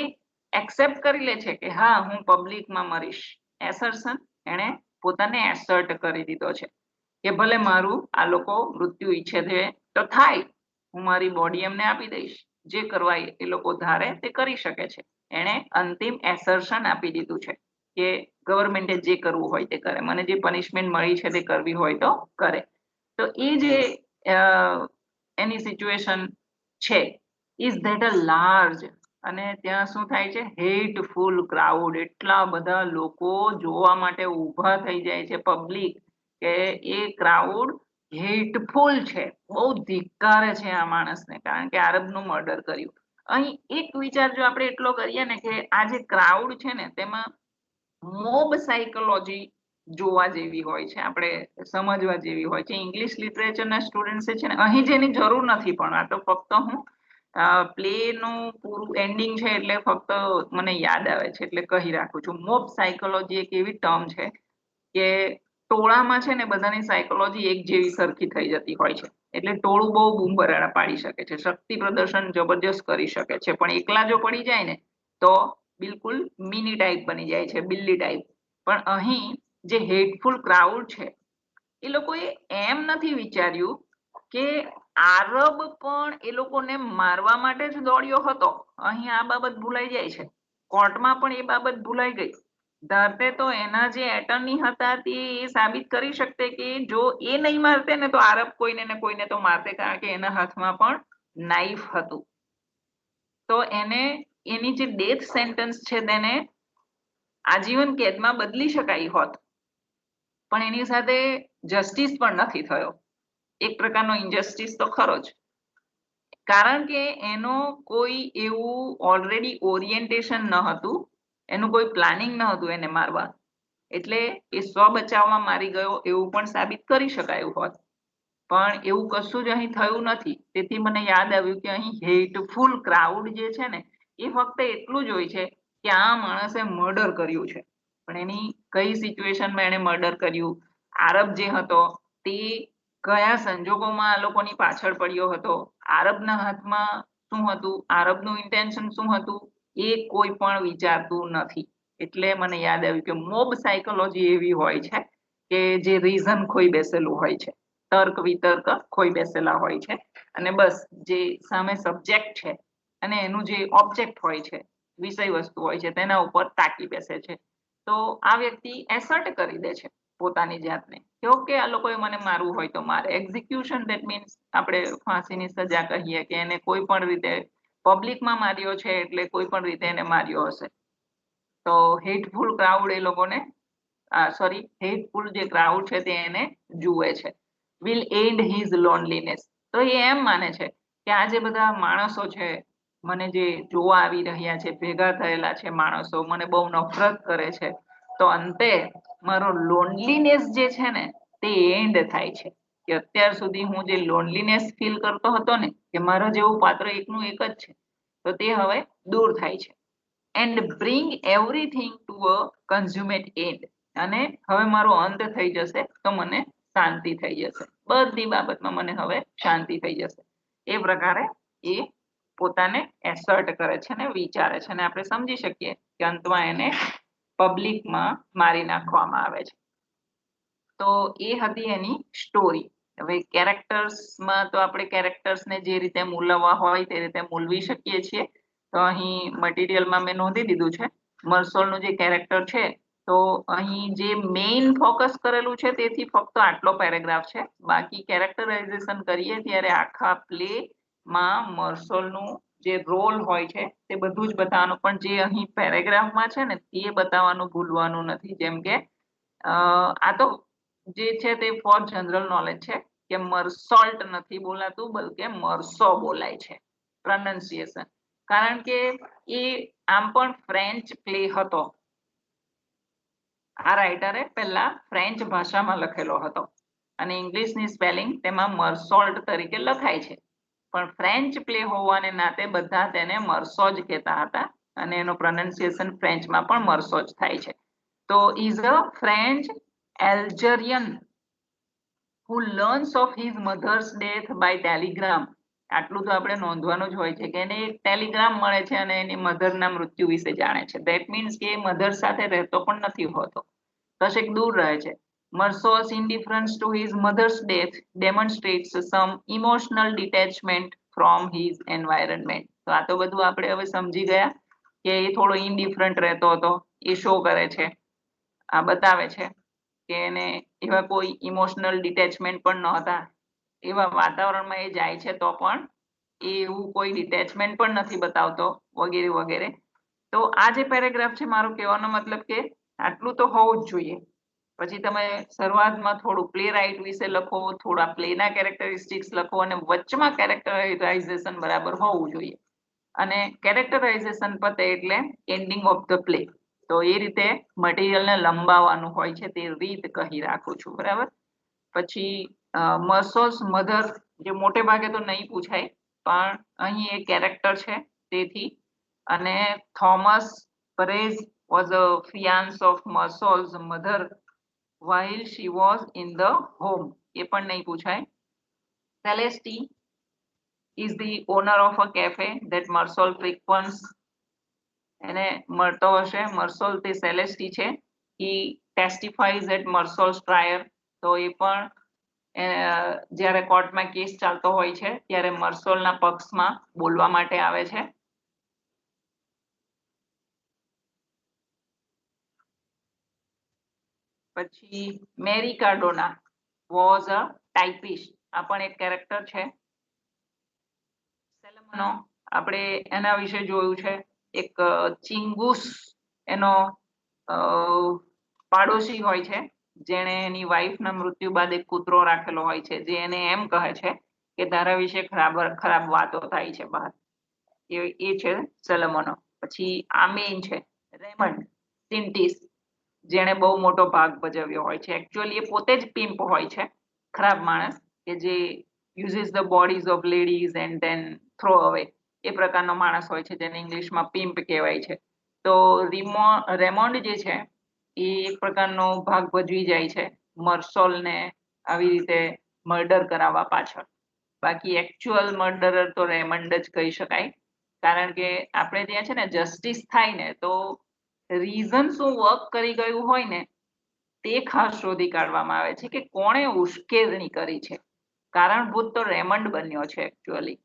એક્સેપ્ટ કરી લે છે કે હા હું પબ્લિકમાં મરીશ. એસર્શન એણે પોતાને એસર્ટ કરી દીધો છે કે ભલે મારું આ લોકો મૃત્યુ ઈચ્છે છે તો થાય, હું મારી બોડી એમને આપી દઈશ, જે કરવા એ લોકો ધારે તે કરી શકે છે. એણે અંતિમ એસર્શન આપી દીધું છે કે ગવર્મેન્ટે જે કરવું હોય તે કરે, મને જે પનિશમેન્ટ મળી છે તે કરવી હોય તો કરે. તો એ જે એની સિચ્યુએશન છે, ઇઝ ધેટ અ લાર્જ, અને ત્યાં શું થાય છે, હેટફુલ ક્રાઉડ, એટલા બધા લોકો જોવા માટે ઊભા થઈ જાય છે, પબ્લિક, કે એ ક્રાઉડ હેટફુલ છે, બહુ ધિક્કારે છે આ માણસને, કારણ કે આરબનું મર્ડર કર્યું. અહીં એક વિચાર જો આપણે એટલો કરીએ ને કે આ જે ક્રાઉડ છે ને તેમાં મોબ સાયકોલોજી જોવા જેવી હોય છે, આપણે સમજવા જેવી હોય છે. ઇંગ્લિશ લિટરેચરના સ્ટુડન્ટ્સે છે ને અહીં જેની જરૂર નથી, પણ આ તો ફક્ત હું પ્લે નું પૂરું એન્ડિંગ છે એટલે ફક્ત મને યાદ આવે છે એટલે કહી રાખું છું. મોબ સાયકોલોજી એક એવી ટર્મ છે કે ટોળામાં છે ને બધાની સાયકોલોજી એક જેવી સરખી થઈ જતી હોય છે, એટલે ટોળું બહુ બૂમ બરાડા પાડી શકે છે, શક્તિ પ્રદર્શન જબરજસ્ત કરી શકે છે, પણ એકલા જો પડી જાય ને તો બિલકુલ મિની ટાઈપ બની જાય છે, બિલ્લી ટાઈપ. પણ અહીં જે હેટફુલ ક્રાઉડ છે એ લોકોએ એમ નથી વિચાર્યું કે આરબ પણ એ લોકોને મારવા માટે જ દોડ્યો હતો. અહીં આ બાબત ભૂલાઈ જાય છે, કોર્ટમાં પણ એ બાબત ભૂલાઈ ગઈ. ધારતે તો એના જે એટર્ની હતા તે એ સાબિત કરી શકતે કે જો એ નહીં મારતે ને તો આરબ કોઈને ને કોઈને તો મારતે, કારણ કે એના હાથમાં પણ નાઈફ હતું. તો એને એની જે ડેથ સેન્ટન્સ છે તેને આજીવન કેદમાં બદલી શકાય હોત, પણ એની સાથે જસ્ટિસ પણ નથી થયો. એક પ્રકારનો ઇનજસ્ટિસ તો ખરો જ, કારણ કે એનો કોઈ એવું ઓલરેડી ઓરિએન્ટેશન ન હતું, એનું કોઈ પ્લાનિંગ ન હતું એને મારવા, એટલે એ સ્વ બચાવમાં મારી ગયો એવું પણ સાબિત કરી શકાયું હોત, પણ એવું કશું જ અહીં થયું નથી. તેથી મને યાદ આવ્યું કે અહીં હેટફુલ ક્રાઉડ જે છે ને એ ફક્ત એટલું જ હોય છે કે આ માણસે મર્ડર કર્યું છે, પણ એની કઈ સિચ્યુએશનમાં એને મર્ડર કર્યું, આરબ જે હતો તે કયા સંજોગોમાં આ લોકોની પાછળ પડ્યો હતો, આરબના હાથમાં શું હતું, આરબનું ઇન્ટેન્શન શું હતું, એ કોઈ પણ વિચારતું નથી. એટલે મને યાદ આવ્યું કે મોબ સાયકોલોજી એવી હોય છે કે જે રીઝન ખોઈ બેસેલું હોય છે, તર્ક વિતર્ક ખોઈ બેસેલા હોય છે, અને બસ જે સામે સબ્જેક્ટ છે અને એનું જે ઓબ્જેક્ટ હોય છે, વિષય વસ્તુ હોય છે, તેના ઉપર તાકી બેસે છે. તો આ વ્યક્તિ એસર્ટ કરી દે છે પોતાની જાતને કે ઓકે આ લોકોએ મને મારવું હોય તો મારે. એક્ઝિક્યુશન ધેટ મીન્સ આપણે ફાંસીની સજા કહીએ કે એને કોઈ પણ રીતે પબ્લિકમાં માર્યો છે એટલે કોઈ પણ રીતે એને માર્યો હશે. તો હેટફુલ ક્રાઉડ એ લોકોને સોરી હેટફુલ જે ક્રાઉડ છે તે એને જુએ છે. Will and his loneliness. તો એ એમ માને છે કે આ જે બધા માણસો છે મને જે જોવા આવી રહ્યા છે, ભેગા થયેલા છે માણસો, મને બહુ નફરત કરે છે, તો અંતે મારો લોનલીનેસ જે છે ને તે એન્ડ થાય છે. કે અત્યાર સુધી હું જે લોનલીનેસ ફીલ કરતો હતો ને કે મારા જેવું પાત્ર એકનું એક જ છે, તો તે હવે દૂર થાય છે. And bring everything to a consummate end. અને હવે મારો અંત થઈ જશે તો મને શાંતિ થઈ જશે, બધી બાબતમાં મને હવે શાંતિ થઈ જશે. એ પ્રકારે એ પોતાને એસર્ટ કરે છે ને વિચારે છે, અને આપણે સમજી શકીએ કે અંતમાં એને પબ્લિકમાં મારી નાખવામાં આવે છે. તો એ હતી એની સ્ટોરી. હવે કેરેક્ટર્સમાં તો આપણે કેરેક્ટર્સને જે રીતે મૂલવવા હોય તે રીતે મૂલવી શકીએ છીએ. તો અહીં મટીરિયલમાં મેં નોંધી દીધું છે. મર્સોલનું જે કેરેક્ટર છે, તો અહીં જે મેઇન ફોકસ કરેલું છે તેથી ફક્ત આટલો પેરેગ્રાફ છે. બાકી કેરેક્ટરાઇઝેશન કરીએ ત્યારે આખા પ્લેમાં મર્સોલનું જે રોલ હોય છે તે બધું જ બતાવવાનું, પણ જે અહીં પેરેગ્રાફમાં છે ને તે બતાવવાનું ભૂલવાનું નથી. જેમ કે આ તો જે છે તે ફોર જનરલ નોલેજ છે કે મર્સોલ્ટ નથી બોલાતું, બલકે મર્સો બોલાય છે, પ્રોનન્સિએશન. કારણ કે એ આમ પણ ફ્રેન્ચ પ્લે હતો. આ રાઇટરે પહેલા ફ્રેન્ચ ભાષામાં લખેલો હતો અને ઇંગ્લિશની સ્પેલિંગ તેમાં મર્સોલ્ટ તરીકે લખાય છે, પણ ફ્રેન્ચ પ્લે હોવાને નાતે બધા તેને મર્સો જ કહેતા હતા, અને એનું પ્રોનન્સિએશન ફ્રેન્ચમાં પણ મર્સો જ થાય છે. તો is a French Algerian who learns of his mother's death by telegram. આટલું તો આપણે નોંધવાનું જ હોય છે કે એને એક ટેલિગ્રામ મળે છે અને એની મધરના મૃત્યુ વિશે જાણે છે. ધેટ મીન્સ કે મધર સાથે રહેતો પણ નથી હોતો, કશેક દૂર રહે છે. Merceau's indifference to his mother's death demonstrates some emotional detachment from his environment. તો આ તો બધું આપણે હવે સમજી ગયા કે એ થોડો ઇનડિફરન્ટ રહેતો હતો, એ શો કરે છે, આ બતાવે છે કે એને એવા કોઈ ઇમોશનલ ડિટેચમેન્ટ પણ નહોતા, એવા વાતાવરણમાં એ જાય છે તો પણ એ એવું કોઈ ડિટેચમેન્ટ પણ નથી બતાવતો વગેરે વગેરે. તો આ જે પેરેગ્રાફ છે મારો કહેવાનો મતલબ કે આટલું તો હોવું જ જોઈએ. પછી તમે શરૂઆતમાં થોડું પ્લે રાઇટ વિશે લખો, થોડા પ્લેના કેરેક્ટરિસ્ટિક્સ લખો અને વચમાં કેરેક્ટરાઇઝેશન બરાબર હોવું જોઈએ. અને કેરેક્ટરાઇઝેશન પતે એટલે એન્ડિંગ ઓફ ધ પ્લે. તો એ રીતે મટીરિયલને લંબાવવાનું હોય છે, તે રીત કહી રાખું છું, બરાબર. પછી મર્સોલ્સ મધર, જે મોટે ભાગે તો નહીં પૂછાય પણ અહીં એ કેરેક્ટર છે તેથી. અને Thomas પરેઝ was a fiance of Marsol's mother while she was in the home, એ પણ નહીં પૂછાય. Celeste is the owner of a cafe that Marsol frequents, એને મળતો હશે, મર્સોલ તે સેલેસ્ટી છે. he testifies at Marsol's trial, તો એ પણ જ્યારે કોર્ટમાં કેસ ચાલતો હોય છે ત્યારે મર્સોલના પક્ષમાં બોલવા માટે આવે છે. પછી મેરી કાર્ડોના was a typist, આ પણ એક કેરેક્ટર છે. સેલેમનો આપણે એના વિશે જોયું છે, એક ચિંગુસ એનો પાડોશી હોય છે, જેણે એની વાઈફના મૃત્યુ બાદ એક કૂતરો રાખેલો હોય છે, જે એને એમ કહે છે કે તારા વિશે ખરાબ ખરાબ વાતો થાય છે બહાર. એ છે સેલેમનો. પછી આ મેઇન છે રેમન્ડ સિન્ટીસ, જેણે બહુ મોટો ભાગ ભજવ્યો હોય છે. એકચ્યુઅલી એ પોતે જ પિમ્પ હોય છે, ખરાબ માણસ કે જે uses the bodies of ladies and then throw અવે, એ પ્રકારનો માણસ હોય છે જેને ઇંગ્લિશમાં પિમ્પ કહેવાય છે. તો રેમોન્ડ જે છે એ એક પ્રકારનો ભાગ ભજવી જાય છે મર્સોલને આવી રીતે મર્ડર કરાવવા પાછળ. બાકી એકચ્યુઅલ મર્ડરર તો રેમન્ડ જ કહી શકાય, કારણ કે આપણે ત્યાં છે ને જસ્ટિસ થાય ને તો રીઝન શું વર્ક કરી ગયું હોય ને તે ખાસ શોધી કાઢવામાં આવે છે કે કોણે ઉશ્કેરણી કરી છે. કારણભૂત તો રેમન્ડ બન્યો છે એકચ્યુઅલી.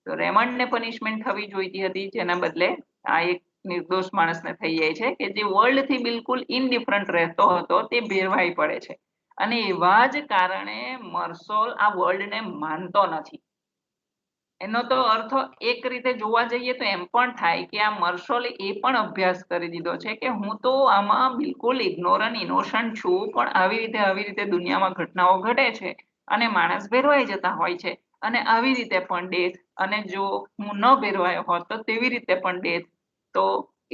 તો રેમન્ડને પનિશમેન્ટ થવી જોઈતી હતી, જેના બદલે આ એક નિર્દોષ માણસને થઈ જાય છે કે જે વર્લ્ડથી બિલકુલ ઇનડિફરન્ટ રહેતો હતો તે ભેરવાઈ પડે છે. અને એવા જ કારણે મર્સોલ આ વર્લ્ડને માનતો નથી. એનો તો અર્થ એક રીતે જોવા જઈએ તો એમ પણ થાય કે આ મર્સોલે એ પણ અભ્યાસ કરી દીધો છે કે હું તો આમાં બિલકુલ ઇગ્નોરન્ટ ઇનોસન્ટ છું, પણ આવી રીતે દુનિયામાં ઘટનાઓ ઘટે છે અને માણસ ભેરવાઈ જતા હોય છે, અને આવી રીતે પણ ડેથ, અને જો હું ન ભેરવાયો હોત તો તેવી રીતે પણ ડેથ. તો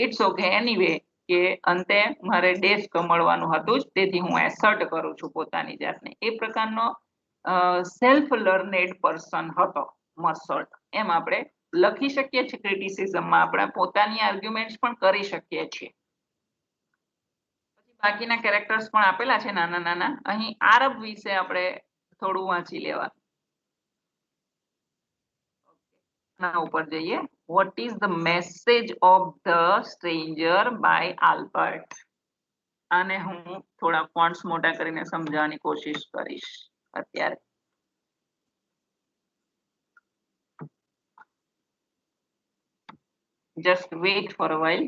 ઇટ્સ ઓકે એનીવે, કે અંતે મારે ડેથ તો મળવાનું હતું જ, તેથી હું એસર્ટ કરું છું પોતાની જાતને. એ પ્રકારનો સેલ્ફ લર્નેડ પર્સન હતો મર્સોલ, એમ આપણે લખી શકીએ છીએ. ક્રિટિસિઝમમાં આપણે પોતાની આર્ગ્યુમેન્ટ્સ પણ કરી શકીએ છીએ. પછી બાકીના કેરેક્ટર્સ પણ આપેલા છે નાના નાના. અહીં આરબ વિશે આપણે થોડું વાંચી લેવા. ના ઉપર જઈએ. What is the message of the stranger by Albert. આને હું થોડા ફોન્ટ્સ મોટા કરીને સમજાવવાની કોશિશ કરીશ અત્યારે. Just wait for a while.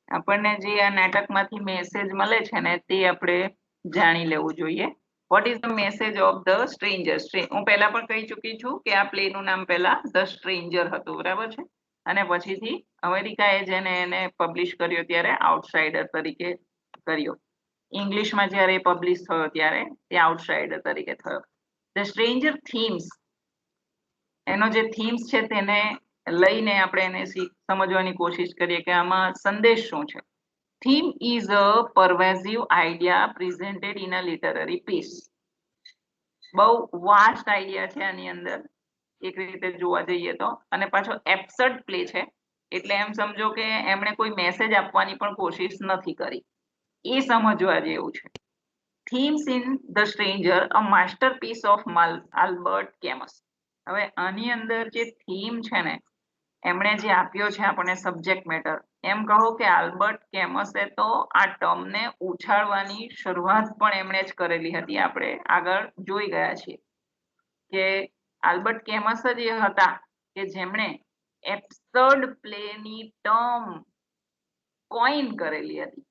આપણને જે આ નાટકમાંથી મેસેજ મળે છે ને તે આપણે જાણી લેવું જોઈએ. Vote is the message of the stranger. હું પહેલા પણ કહી ચૂકી છું કે આ પ્લેનું નામ પહેલા ધ સ્ટ્રેન્જર હતું, બરાબર છે, અને પછીથી અમેરિકાએ જેને એને પબ્લિશ કર્યો ત્યારે આઉટસાઇડર તરીકે કર્યો. ઇંગ્લિશમાં જ્યારે પબ્લિશ થયો ત્યારે તે આઉટસાઇડર તરીકે થયો. ધ સ્ટ્રેન્જર થીમ્સ, એનો જે થીમ્સ છે તેને લઈને આપણે એને સમજવાની કોશિશ કરીએ કે આમાં સંદેશ શું છે. Theme is a pervasive idea presented in a literary piece. બહુ વાસ્ટ આઈડિયા છે આની અંદર એક રીતે જોવા જઈએ તો, અને પાછો એબ્સર્ડ પ્લે છે, એટલે એમ સમજો કે એમણે કોઈ મેસેજ આપવાની પણ કોશિશ નથી કરી, એ સમજવા જેવું છે. Themes in the Stranger, a masterpiece of Albert Camus. હવે આની અંદર જે થીમ છે ને એમણે જે આપ્યો છે આપણને સબ્જેક્ટ મેટર, એમ કહો કે આલ્બર્ટ કેમસે તો આ ટર્મને ઉછાળવાની શરૂઆત પણ એમણે જ કરેલી હતી. આપણે આગળ જોઈ ગયા છીએ કે આલ્બર્ટ કેમસ જ એ હતા કે જેમણે એબ્સર્ડ પ્લેની ટર્મ કોઈન કરેલી હતી.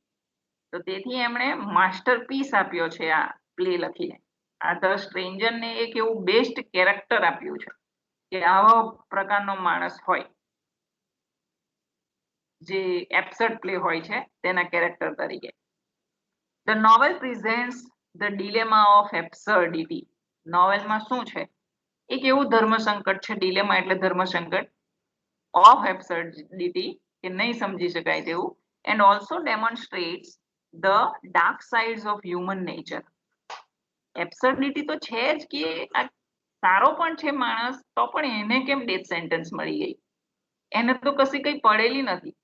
તો તેથી એમણે માસ્ટરપીસ આપ્યો છે આ પ્લે લખીને. આ ધ સ્ટ્રેન્જર ને એક એવું બેસ્ટ કેરેક્ટર આપ્યું છે કે આવો પ્રકારનો માણસ હોય જે એબ્સર્ડ પ્લે હોય છે તેના કેરેક્ટર તરીકે. The novel presents the dilemma of absurdity. નોવેલમાં શું છે? એક એવું ધર્મ સંકટ છે. ડિલેમા એટલે ધર્મ સંકટ. ઓફ એબ્સર્ડિટી કે નહીં સમજી શકાય તેવું. And also demonstrates the dark sides of human nature. Absurdity તો છે જ કે આ સારો પણ છે માણસ, તો પણ એને કેમ ડેથ સેન્ટેન્સ મળી ગઈ? એને તો કશી કઈ પડેલી નથી,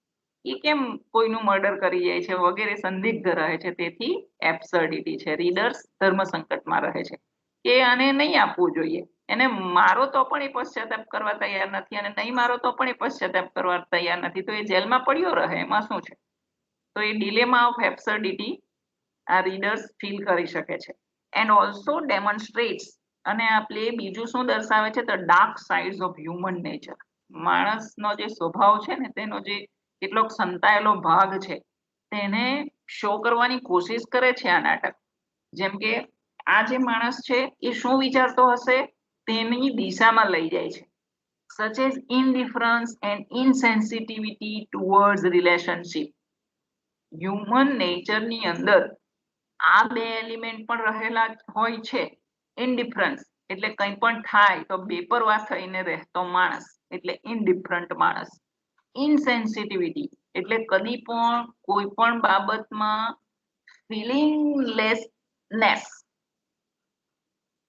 એ કેમ કોઈનું મર્ડર કરી જાય છે વગેરે સંદિગ્ધ રહે છે. તેથી એબ્સર્ડિટી છે. રીડર્સ ધર્મ સંકટમાં રહે છે કે આને નહીં આપવું જોઈએ, એને મારો તો પણ એ પશ્ચાતાપ કરવા તૈયાર નથી, અને નહીં મારો તો પણ એ પશ્ચાતાપ કરવા તૈયાર નથી, તો એ જેલમાં પડ્યો રહે, એમાં શું છે? તો એ ડિલેમા ઓફ એબ્સર્ડિટી આ રીડર્સ ફીલ કરી શકે છે. એન્ડ ઓલ્સો ડેમોન્સ્ટ્રેટ્સ, અને આ પ્લે બીજું શું દર્શાવે છે? The dark sides of human nature. માણસનો જે સ્વભાવ છે ને, તેનો જે કેટલોક સંતાયેલો ભાગ છે તેને શો કરવાની કોશિશ કરે છે આ નાટક. જેમ કે આ જે માણસ છે એ શું વિચારતો હશે તેની દિશામાં લઈ જાય છે. Such as indifference and insensitivity towards relationship. Human નેચરની અંદર આ બે એલિમેન્ટ પણ રહેલા હોય છે. ઇનડિફરન્સ એટલે કંઈ પણ થાય તો બેપરવાહ થઈને રહેતો માણસ એટલે ઇનડિફરન્ટ માણસ. ઇનસેન્સિટિવિટી એટલે કદી પણ કોઈ પણ બાબતમાં ફિલિંગલેસનેસ.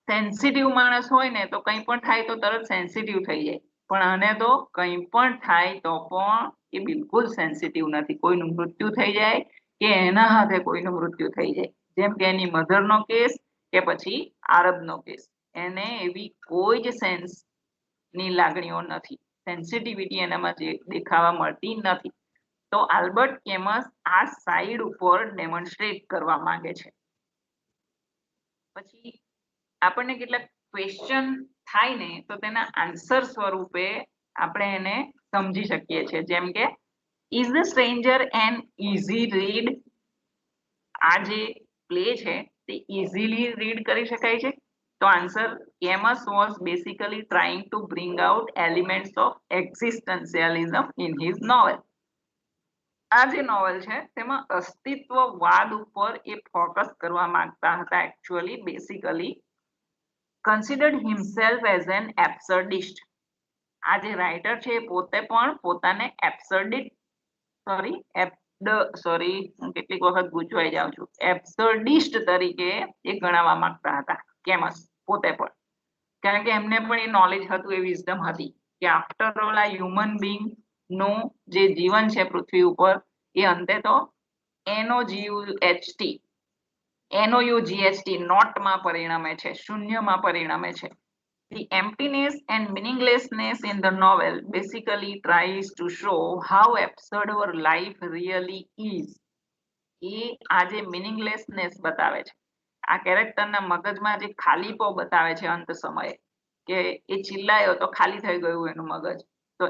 સેન્સિટિવ માણસ હોય ને તો કંઈ પણ થાય તો તરત સેન્સિટિવ થઈ જાય, પણ આને તો કંઈ પણ થાય તો પણ એ બિલકુલ સેન્સિટિવ નથી. કોઈનું મૃત્યુ થઈ જાય કે એના હાથે કોઈનું મૃત્યુ થઈ જાય, જેમ કે એની મધરનો કેસ કે પછી આરબનો કેસ, એને એવી કોઈ જ સેન્સ ની લાગણીઓ નથી, સેન્સિટિવિટી એનામાં જે દેખાવા મળતી નથી. તો આલ્બર્ટ કેમસ આ સાઈડ ઉપર ડેમોન્સ્ટ્રેટ કરવા માંગે છે. પછી આપણને કેટલાક ક્વેશ્ચન થાય ને તો તેના આન્સર સ્વરૂપે આપણે એને સમજી શકીએ છીએ. જેમ કે is the stranger N easy read. આ જે પ્લે છે તે ઇઝીલી રીડ કરી શકાય છે. તો answer, Camus was basically trying to bring out elements of existentialism in his novel. આ જે નોવેલ છે તેમાં અસ્તિત્વવાદ ઉપર એ ફોકસ કરવા માંગતા હતા. Actually basically considered himself as an absurdist. આ જે રાઇટર છે એ પોતે પણ પોતાને હું કેટલીક વખત ગૂંચવાઈ જાઉં છું, એબ્સર્ડિસ્ટ તરીકે એ ગણાવવા માંગતા હતા કેમસ પોતે પણ. કારણ કે એમને પણ એ નોલેજ હતું, એ વિઝડમ હતી કે આફ્ટર ઓલ આ હ્યુમન બિંગ નું જે જીવન છે પૃથ્વી ઉપર એ અંતે તો NOUGHT નોટમાં પરિણમે છે, શૂન્યમાં પરિણમે છે. The emptiness and meaninglessness in the novel basically tries to show how absurd our life really is. એ આ જે meaninglessness બતાવે છે, આ કેરેક્ટરના મગજમાં જે ખાલીપો બતાવે છે અંત સમયે, કે એ ચિલ્લાયો તો ખાલી થઈ ગયું એનું મગજ. તો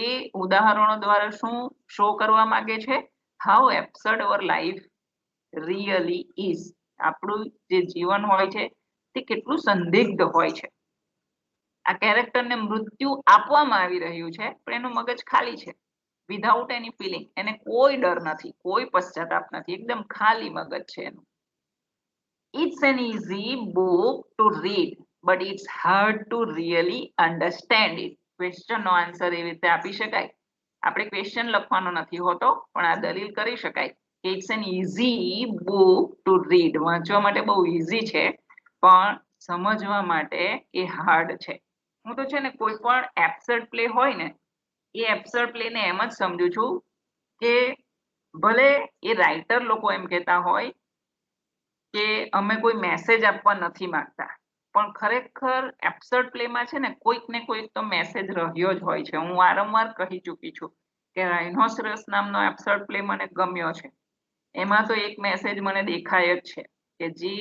એ ઉદાહરણો દ્વારા શું શો કરવા માંગે છે? How absurd our life really is. આપણું જે જીવન હોય છે તે કેટલું સંદિગ્ધ હોય છે. આ કેરેક્ટરને મૃત્યુ આપવામાં આવી રહ્યું છે પણ એનું મગજ ખાલી છે, વિધાઉટ એની ફિલિંગ. એને કોઈ ડર નથી, કોઈ પશ્ચાતાપ નથી, એકદમ ખાલી મગજ છે એનું. It's an easy book to read, but it's hard to really understand it. Question નો આન્સર એવી રીતે આપી શકાય. આપણે ક્વેશ્ચન લખવાનો નથી હોતો, પણ આ દલીલ કરી શકાય કે it's an easy book to read. વાંચવા માટે બહુ ઇઝી છે, પણ સમજવા માટે એ હાર્ડ છે. હું તો છે ને કોઈ પણ એબ્સર્ડ પ્લે હોય ને, એ એબ્સર્ડ પ્લેને એમ જ સમજુ છું કે ભલે એ રાઇટર લોકો એમ કહેતા હોય કે અમે કોઈ મેસેજ આપવા નથી માંગતા, પણ ખરેખર એબ્સર્ડ પ્લેમાં છે ને કોઈક ને કોઈક તો મેસેજ રહ્યો જ હોય છે. હું વારંવાર કહી ચૂકી છું કે રાઇનોસરસ નામનો એબ્સર્ડ પ્લે મને ગમ્યો છે. એમાં તો એક મેસેજ મને દેખાય જ છે કે જે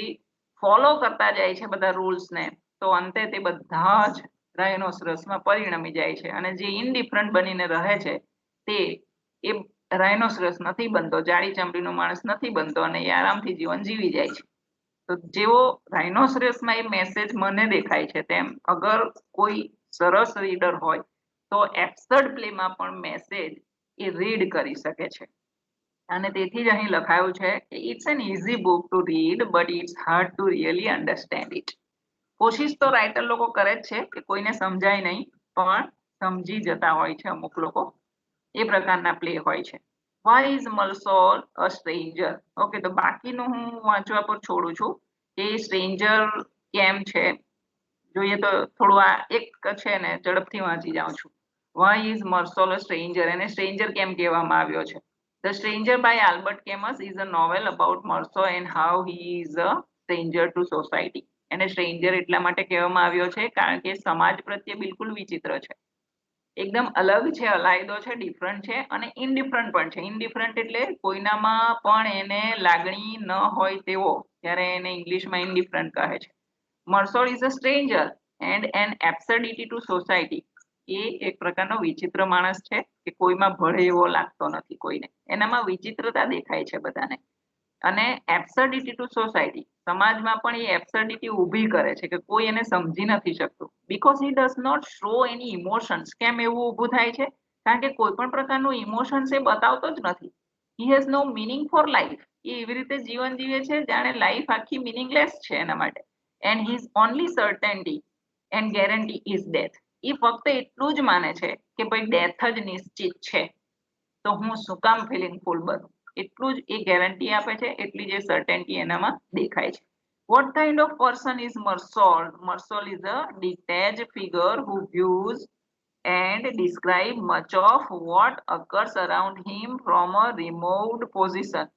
ફોલો કરતા જાય છે બધા રૂલ્સને, તો અંતે તે બધા જ રાઇનોસરસમાં પરિણમી જાય છે, અને જે ઇનડિફરન્ટ બનીને રહે છે તે એ રાઇનોસરસ નથી બનતો, જાડી ચામડીનો માણસ નથી બનતો, અને એ આરામથી જીવન જીવી જાય છે. તો જેવો રાઇનોસરસમાં એ મેસેજ મને દેખાય છે, તેમ અગર કોઈ સરસ રીડર હોય તો એબ્સર્ડ પ્લેમાં પણ મેસેજ એ રીડ કરી શકે છે. અને તેથી જ અહીં લખાયું છે કે it's an easy book to read but it's hard to really understand it. કોશિશ તો રાઇટર લોકો કરે જ છે કે કોઈને સમજાય નહીં, પણ સમજી જતા હોય છે અમુક લોકો. એ પ્રકારના પ્લે હોય છે. Why is Meursault a stranger? Okay, તો બાકીનું હું વાંચવા પર છોડું છું કે સ્ટ્રેન્જર કેમ છે. જોઈએ તો થોડું આ એક છે ને ઝડપથી વાંચી જાઉં છું. Why is Meursault a stranger? એને સ્ટ્રેન્જર કેમ કહેવામાં આવ્યો છે? The Stranger by Albert Camus is a novel about Marceau and how he is a stranger to society. એને સ્ટ્રેન્જર એટલા માટે કહેવામાં આવ્યો છે કારણ કે સમાજ પ્રત્યે બિલકુલ વિચિત્ર છે, એકદમ અલગ છે, અલાયદો છે, ડિફરન્ટ છે અને ઇનડિફરન્ટ પણ છે. ઇનડિફરન્ટ એટલે કોઈનામાં પણ એને લાગણી ન હોય તેવો, ત્યારે એને ઇંગ્લિશમાં ઇનડિફરન્ટ કહે છે. Marceau is a stranger and an absurdity to society. એ એક પ્રકારનો વિચિત્ર માણસ છે કે કોઈમાં ભળે એવો લાગતો નથી કોઈને, એનામાં વિચિત્રતા દેખાય છે બધાને. અને એબ્સર્ડિટી ટુ સોસાયટી, સમાજમાં પણ એ એબ્સર્ડિટી ઊભી કરે છે કે કોઈ એને સમજી નથી શકતું. Because he does not show any emotions. કેમ એવું ઊભું થાય છે? કારણ કે કોઈ પણ પ્રકારનું ઇમોશન્સ એ બતાવતો જ નથી. He has no meaning for life. એ એવી રીતે જીવન જીવે છે જાણે લાઈફ આખી મિનિંગલેસ છે એના માટે. And his only certainty and guarantee is death. એ ફક્ત એટલું જ માને છે કે ભાઈ ડેથ જ નિશ્ચિત છે, તો હું શું કામ ફિલિંગ ફૂલ બનું, એટલું જ એ ગેરંટી આપે છે, એટલી જ સર્ટેનિટી એનામાં દેખાય છે. What kind of person is Marceau? Marceau is a detached figure who views and describe much of what occurs around him from a removed position.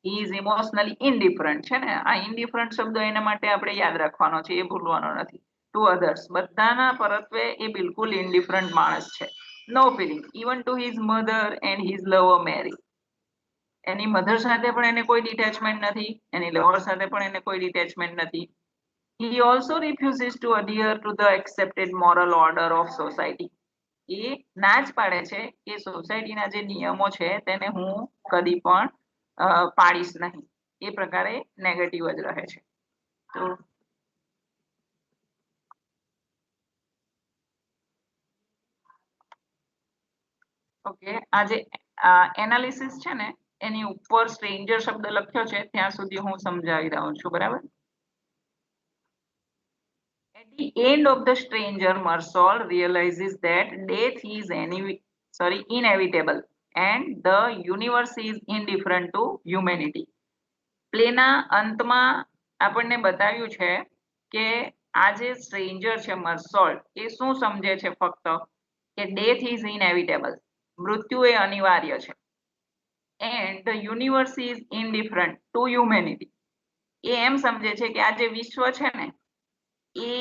He is emotionally indifferent. છે ને, આ ઇન્ડિફરન્ટ શબ્દ એના માટે આપણે યાદ રાખવાનો છે, એ ભૂલવાનો નથી. ટુ અધર્સ, બધાના પરત્વે એ બિલકુલ ઇન્ડિફરન્ટ માણસ છે. No feeling even to his mother and his lover Marie. એની મધર સાથે પણ એને કોઈ ડિટેચમેન્ટ નથી, એની લવર સાથે પણ એને કોઈ ડિટેચમેન્ટ નથી. He also refuses to adhere to the accepted moral order of society. એ ના જ પાડે છે કે સોસાયટીના જે નિયમો છે તેને હું કદી પણ પાડીશ નહીં. એ પ્રકારે નેગેટિવ જ રહે છે. તો ઓકે, આ જે એનાલિસિસ છે ને એની ઉપર સ્ટ્રેન્જર શબ્દ લખ્યો છે ત્યાં સુધી હું સમજાવી રહ્યો છું, બરાબર? At the end of The Stranger, Marceau realizes that death is inevitable and the universe is indifferent to humanity. પ્લેના અંતમાં આપણને બતાવ્યું છે કે આ જે સ્ટ્રેન્જર છે મર્સોલ, એ શું સમજે છે ફક્ત કે ડેથ ઇઝ ઇનએવિટેબલ, મૃત્યુ એ અનિવાર્ય છે. And the universe is indifferent to humanity. એ એમ સમજે છે કે આ જે વિશ્વ છે ને એ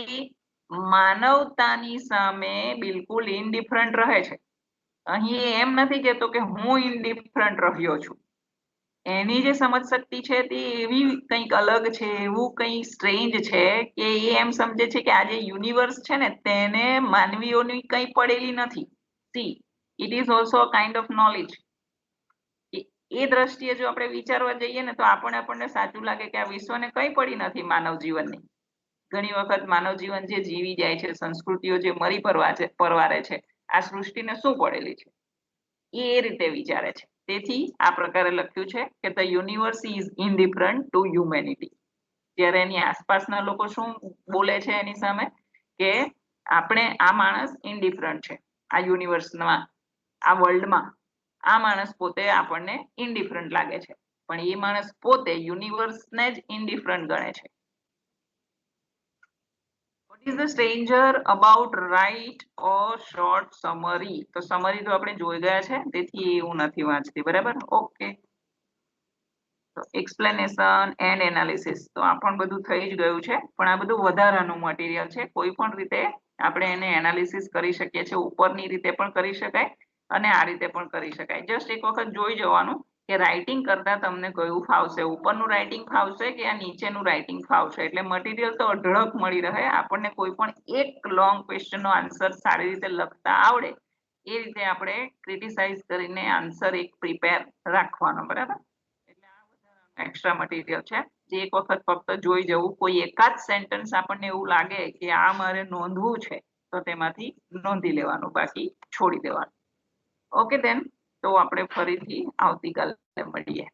માનવતાની સામે બિલકુલ ઇનડિફરન્ટ રહે છે. અહીં એમ નથી કહેતો કે હું ઇનડિફરન્ટ રહ્યો છું. એની જે સમજ શક્તિ છે તે એવી કંઈક અલગ છે, એવું કંઈ સ્ટ્રેન્જ છે કે એ એમ સમજે છે કે આ જે યુનિવર્સ છે ને તેને માનવીઓની કંઈ પડેલી નથી. See, it is also a kind of knowledge. એ દ્રષ્ટિએ જો આપણે વિચારવા જઈએ ને તો આપણને સાચું લાગે કે આ વિશ્વને કંઈ પડી નથી માનવ જીવનની. ઘણી વખત માનવ જીવન જે જીવી જાય છે, સંસ્કૃતિઓ જે મરી પરવારે છે, આ સૃષ્ટિને શું પડેલી છે, એ રીતે વિચારે છે. તેથી આ પ્રકારે લખ્યું છે કે the universe is indifferent to humanity. જ્યારે એની આસપાસના લોકો શું બોલે છે એની સામે કે આ માણસ ઇનડિફરન્ટ છે આ યુનિવર્સમાં, આ વર્લ્ડમાં. આ માણસ પોતે આપણને ઇનડિફરન્ટ લાગે છે, પણ એ માણસ પોતે યુનિવર્સને જ ઇનડિફરન્ટ ગણે છે. What is the stranger about? Write a short summary. તો સમરી તો આપણે જોઈ ગયા છે, તેથી હું નથી વાંચતી, બરાબર? ઓકે, તો એક્સપ્લેનેશન એન્ડ એનાલિસિસ. તો આ પણ બધું થઈ જ ગયું છે, પણ આ બધું વધારાનું મટીરિયલ છે. કોઈ પણ રીતે આપણે એને એનાલિસિસ કરી શકીએ છીએ. ઉપરની રીતે પણ કરી શકાય અને આ રીતે પણ કરી શકાય. જસ્ટ એક વખત જોઈ જવાનું કે રાઇટિંગ કરતા તમને કયું ફાવશે, ઉપરનું રાઇટિંગ ફાવશે કે આ નીચેનું રાઇટિંગ ફાવશે. એટલે મટીરિયલ તો અઢળક મળી રહે. આપણને કોઈ પણ એક લોંગ ક્વેશ્ચનનો આન્સર સારી રીતે લખતા આવડે એ રીતે આપણે ક્રિટિસાઇઝ કરીને આન્સર એક પ્રિપેર રાખવાનો, બરાબર. એટલે આ બધા એક્સ્ટ્રા મટીરિયલ છે જે એક વખત ફક્ત જોઈ જવું. કોઈ એકાદ સેન્ટેન્સ આપણને એવું લાગે કે આ મારે નોંધવું છે તો તેમાંથી નોંધી લેવાનું, બાકી છોડી દેવાનું. ઓકે દેન, તો આપણે ફરીથી આવતીકાલે મળીએ.